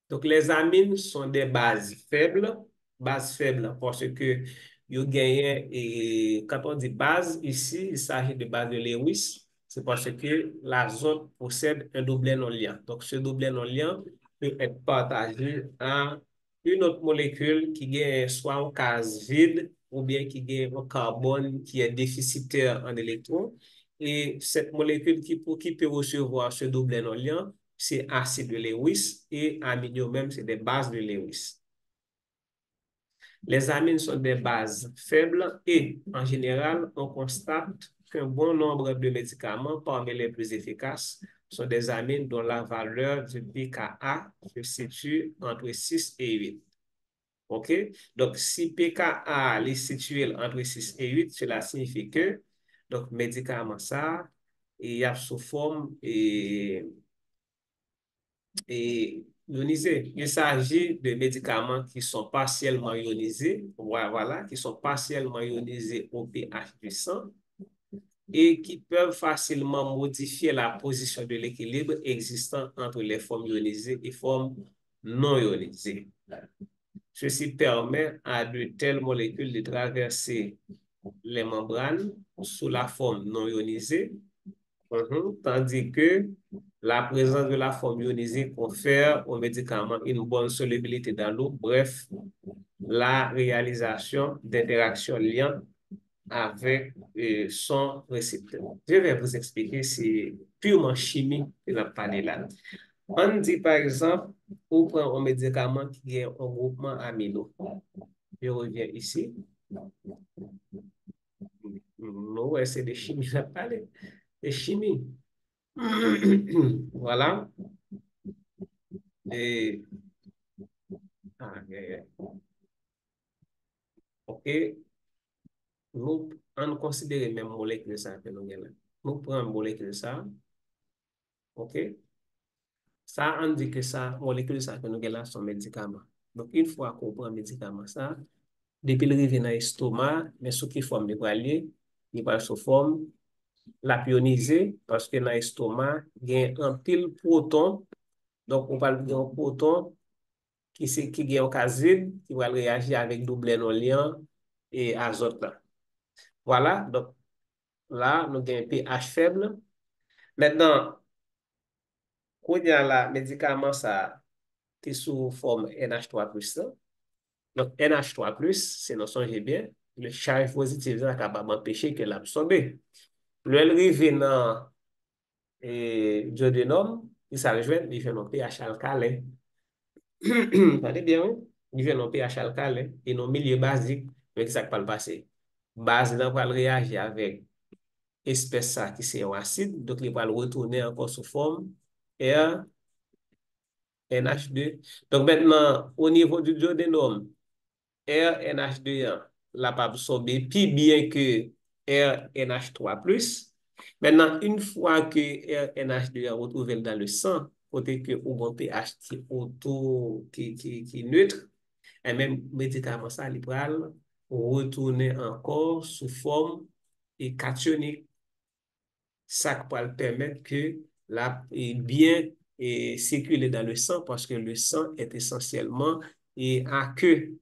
Donc, les amines sont des bases faibles parce que ils gagnent, et quand on dit base, ici, il s'agit de base de Lewis, c'est parce que l'azote possède un doublet non liant. Donc, ce doublet non liant peut être partagé à une autre molécule qui gagne soit un case vide ou bien qui gagne un carbone qui est déficitaire en électrons. Et cette molécule qui peut recevoir ce doublet non liant, c'est acide de Lewis et amidon même, c'est des bases de Lewis. Les amines sont des bases faibles et, en général, on constate qu'un bon nombre de médicaments, parmi les plus efficaces, sont des amines dont la valeur du pKa se situe entre 6 et 8. OK? Donc, si pKa est situé entre 6 et 8, cela signifie que, donc, médicament ça, il y a sous forme et ionisés. Il s'agit de médicaments qui sont partiellement ionisés, voilà, qui sont partiellement ionisés au pH du sang et qui peuvent facilement modifier la position de l'équilibre existant entre les formes ionisées et formes non ionisées. Ceci permet à de telles molécules de traverser les membranes sous la forme non ionisée. Tandis que la présence de la forme ionisée confère au médicament une bonne solubilité dans l'eau. Bref, la réalisation d'interactions liantes avec son récepteur. Je vais vous expliquer, c'est purement chimique que l'on parle là. On dit par exemple, on prend un médicament qui est un groupement amino. Je reviens ici. Non, c'est de chimie, je parle. De chimie. Voilà. Et, OK. Nous, on considère même molécule ça que nous avons. Nous prenons molécule ça. OK. Ça, on dit que ça, molécule ça que nous avons là, sont médicaments. Donc, une fois qu'on prend médicament ça, depuis le revient dans l'estomac, mais sous qui forme de poilier, il va sous forme la pioniser parce que dans l'estomac, il y a un pile proton. Donc, on parle d'un proton qui est un caside, qui va réagir avec double non liant et azote là. Voilà, donc là, nous avons un pH faible. Maintenant, quand il y a le médicament ça, qui est sous forme NH3+, là. Donc, NH3+, c'est nous songez bien, le charge positif est capable d'empêcher que l'absorber. Le arrive dans duodénum, il s'arrête, il fait un pH alcalin. Regardez bien, oui. Il vient dans pH alcalin et non milieu basique. Mais qu'est-ce qui va le passer? Base là va réagir avec espèce ça qui c'est un acide, donc il va le retourner encore sous forme R NH2. Donc maintenant, au niveau du duodénum, RNH2 l'a pas absorbé, puis bien que RNH3+. Maintenant, une fois que RNH2 a retrouvé dans le sang, côté que au bon pH qui est neutre, et même médicament ça, il va retourner encore sous forme et cationique. Ça va permettre que la bien circuler dans le sang parce que le sang est essentiellement aqueux.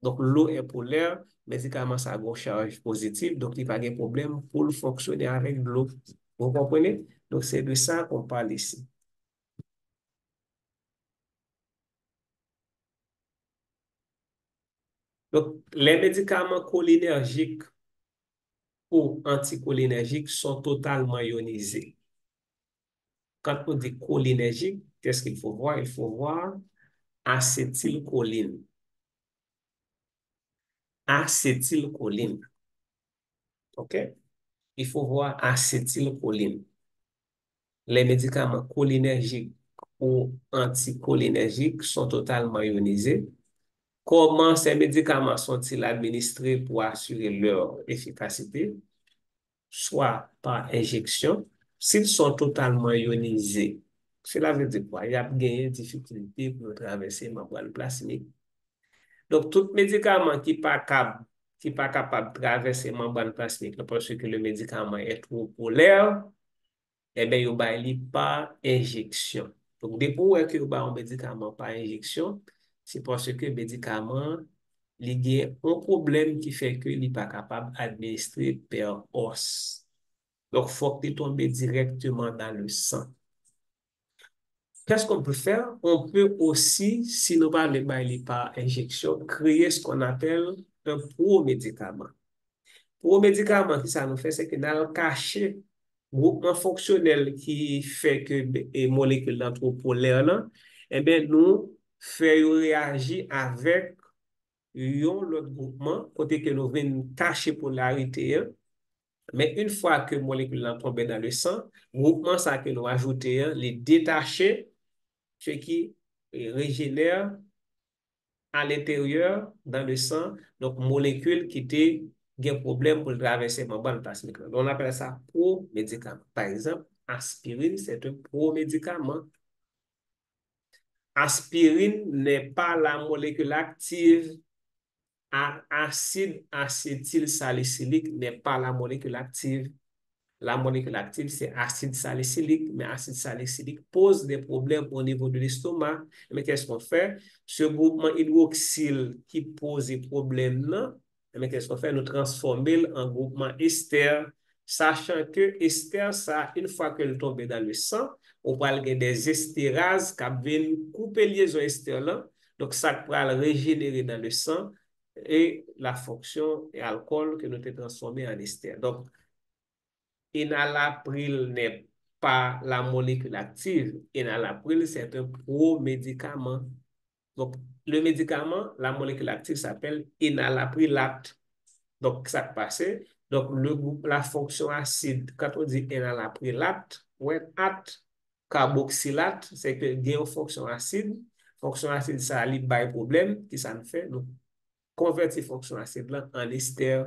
Donc, l'eau est polaire, mais médicament ça a une charge positive, donc il n'y a pas de problème pour fonctionner avec de l'eau. Vous comprenez? Donc, c'est de ça qu'on parle ici. Donc, les médicaments cholinergiques ou anticholinergiques sont totalement ionisés. Quand on dit cholinergique, qu'est-ce qu'il faut voir? Il faut voir acétylcholine. Acétylcholine. OK? Il faut voir acétylcholine. Les médicaments cholinergiques ou anticholinergiques sont totalement ionisés. Comment ces médicaments sont-ils administrés pour assurer leur efficacité? Soit par injection, s'ils sont totalement ionisés. Cela veut dire quoi? Il y a gagné difficulté pour traverser ma membrane plasmique. Donc, tout médicament qui pas capable de traverser ma membrane plasmique parce que le médicament est trop polaire, eh bien, il va par injection. Donc, depuis où est-ce que vous un médicament par injection? C'est parce que le médicament, il y a un problème qui fait qu'il n'est pas capable d'administrer par os. Donc, il faut qu'il tombe directement dans le sang. Qu'est-ce qu'on peut faire? On peut aussi, si nous parlons par injection, créer ce qu'on appelle un pro-médicament. Pro-médicament, qui ça nous fait, c'est que dans le cachet, groupement fonctionnel qui fait que les molécules d'anthropolaire, là, eh bien, nous faisons réagir avec l'autre groupement, côté que nous venons cacher polarité, hein. Mais une fois que molécule là tombe dans le sang, groupement ça que nous ajoutons, les détacher, ce qui régénère à l'intérieur, dans le sang, donc molécules qui étaient un problème pour traverser ma bande plasmique. On appelle ça pro-médicament. Par exemple, aspirine, c'est un pro-médicament. Aspirine n'est pas la molécule active. Acide acétylsalicylique n'est pas la molécule active. La molécule active, c'est acide salicylique, mais acide salicylique pose des problèmes au niveau de l'estomac. Mais qu'est-ce qu'on fait? Ce groupement hydroxyle qui pose des problèmes là, mais qu'est-ce qu'on fait? Nous transformer en groupement ester, sachant que ester, ça, une fois qu'elle tombe dans le sang, on parle des estérases qui viennent couper liaison ester là, donc ça va le régénérer dans le sang et la fonction et alcool que nous avons transformé en ester. Donc, enalapril n'est pas la molécule active. Enalapril, c'est un pro-médicament. Donc, le médicament, la molécule active s'appelle enalaprilate. Donc, ça passe. Donc, la fonction acide, quand on dit enalaprilate, ouais, carboxylate, c'est que il y a une fonction acide. Fonction acide, ça a un problème, qui ça nous fait? Nous convertir fonction acide là en ester.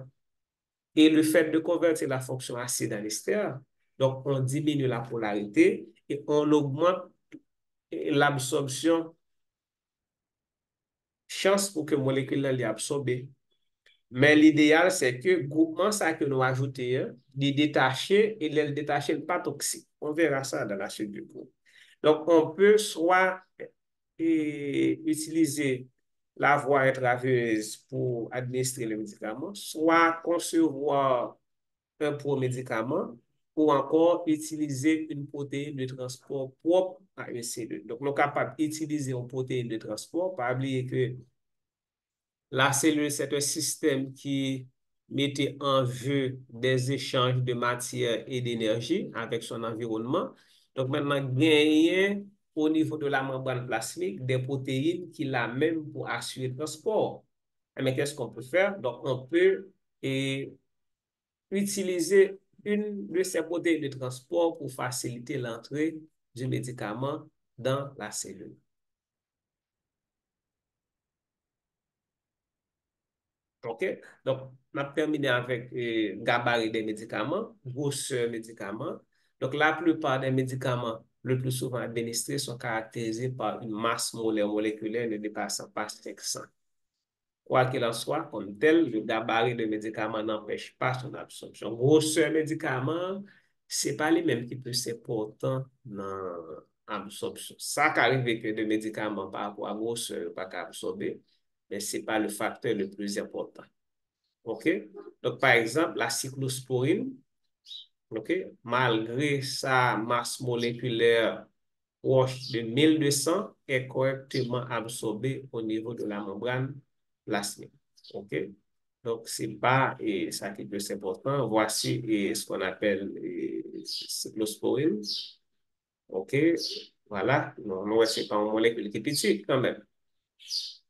Et le fait de convertir la fonction acide en ester, donc on diminue la polarité et on augmente l'absorption, chance pour que la molécule l'ait absorbée. Mais l'idéal, c'est que le groupement ça que nous ajoutons, de détacher et le détacher n'est pas toxique. On verra ça dans la suite du cours. Donc, on peut soit utiliser la voie intraveineuse pour administrer le médicament, soit concevoir un pro-médicament ou encore utiliser une protéine de transport propre à une cellule. Donc, nous sommes capables d'utiliser une protéine de transport, pas oublier que la cellule, c'est un système qui mettait en vue des échanges de matière et d'énergie avec son environnement. Donc, maintenant, gagner au niveau de la membrane plasmique des protéines qui la même pour assurer le transport. Mais qu'est-ce qu'on peut faire? Donc, on peut utiliser une de ces modèles de transport pour faciliter l'entrée du médicament dans la cellule. OK? Donc, on a terminé avec gabarit des médicaments, grosseur médicaments. Donc, la plupart des médicaments le plus souvent administrés sont caractérisés par une masse molaire moléculaire ne dépassant pas 500. Quoi qu'il en soit, comme tel, le gabarit de médicaments n'empêche pas son absorption. Grosseur médicament, c'est pas les mêmes qui peuvent s'important dans l'absorption. Ça qui arrive que de médicaments par rapport à grosseur, pas qu'à absorber, mais c'est pas le facteur le plus important. OK? Donc, par exemple, la cyclosporine, OK, malgré sa masse moléculaire proche de 1200, est correctement absorbée au niveau de la membrane plasmique. OK? Donc, c'est pas ça qui est plus important. Voici ce qu'on appelle cyclosporine. OK? Voilà. Non, non, c'est pas une molécule qui est petite quand même.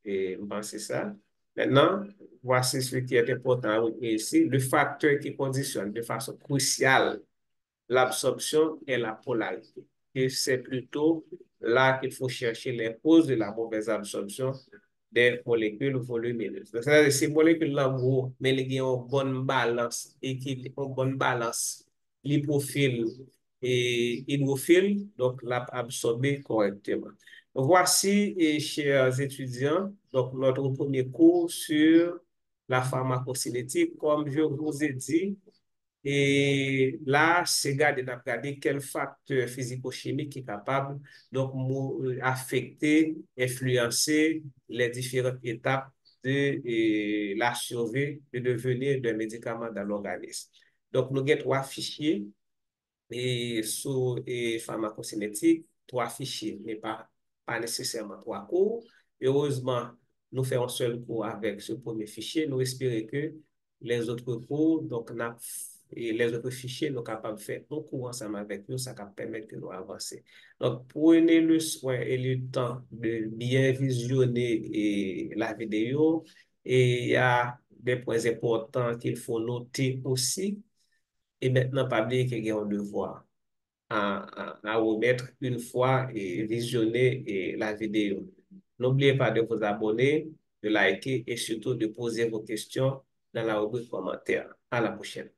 Et bon, c'est ça. Maintenant, voici ce qui est important à retenir ici. Le facteur qui conditionne de façon cruciale l'absorption est la polarité. Et c'est plutôt là qu'il faut chercher les causes de la mauvaise absorption des molécules volumineuses. Donc, c'est-à-dire ces molécules-là, mais ils ont une bonne balance, une bonne balance lipophile et hydrophile, donc l'a absorbé correctement. Voici, chers étudiants, donc notre premier cours sur la pharmacocinétique. Comme je vous ai dit, et là, c'est regarder quel facteur physico-chimique est capable donc affecter, influencer les différentes étapes de la survie, de devenir d'un médicament dans l'organisme. Donc, nous avons trois fichiers sur pharmacocinétique, trois fichiers, mais pas nécessairement trois cours. Heureusement, nous faisons un seul cours avec ce premier fichier. Nous espérons que les autres cours, donc, et les autres fichiers, nous sommes capables de faire un cours ensemble avec nous, ça va permettre de nous avancer. Donc, prenez le soin et le temps de bien visionner la vidéo. Et il y a des points importants qu'il faut noter aussi. Et maintenant, pas oublier qu'il y a un devoir à remettre une fois et visionner la vidéo. N'oubliez pas de vous abonner, de liker et surtout de poser vos questions dans la rubrique commentaires. À la prochaine.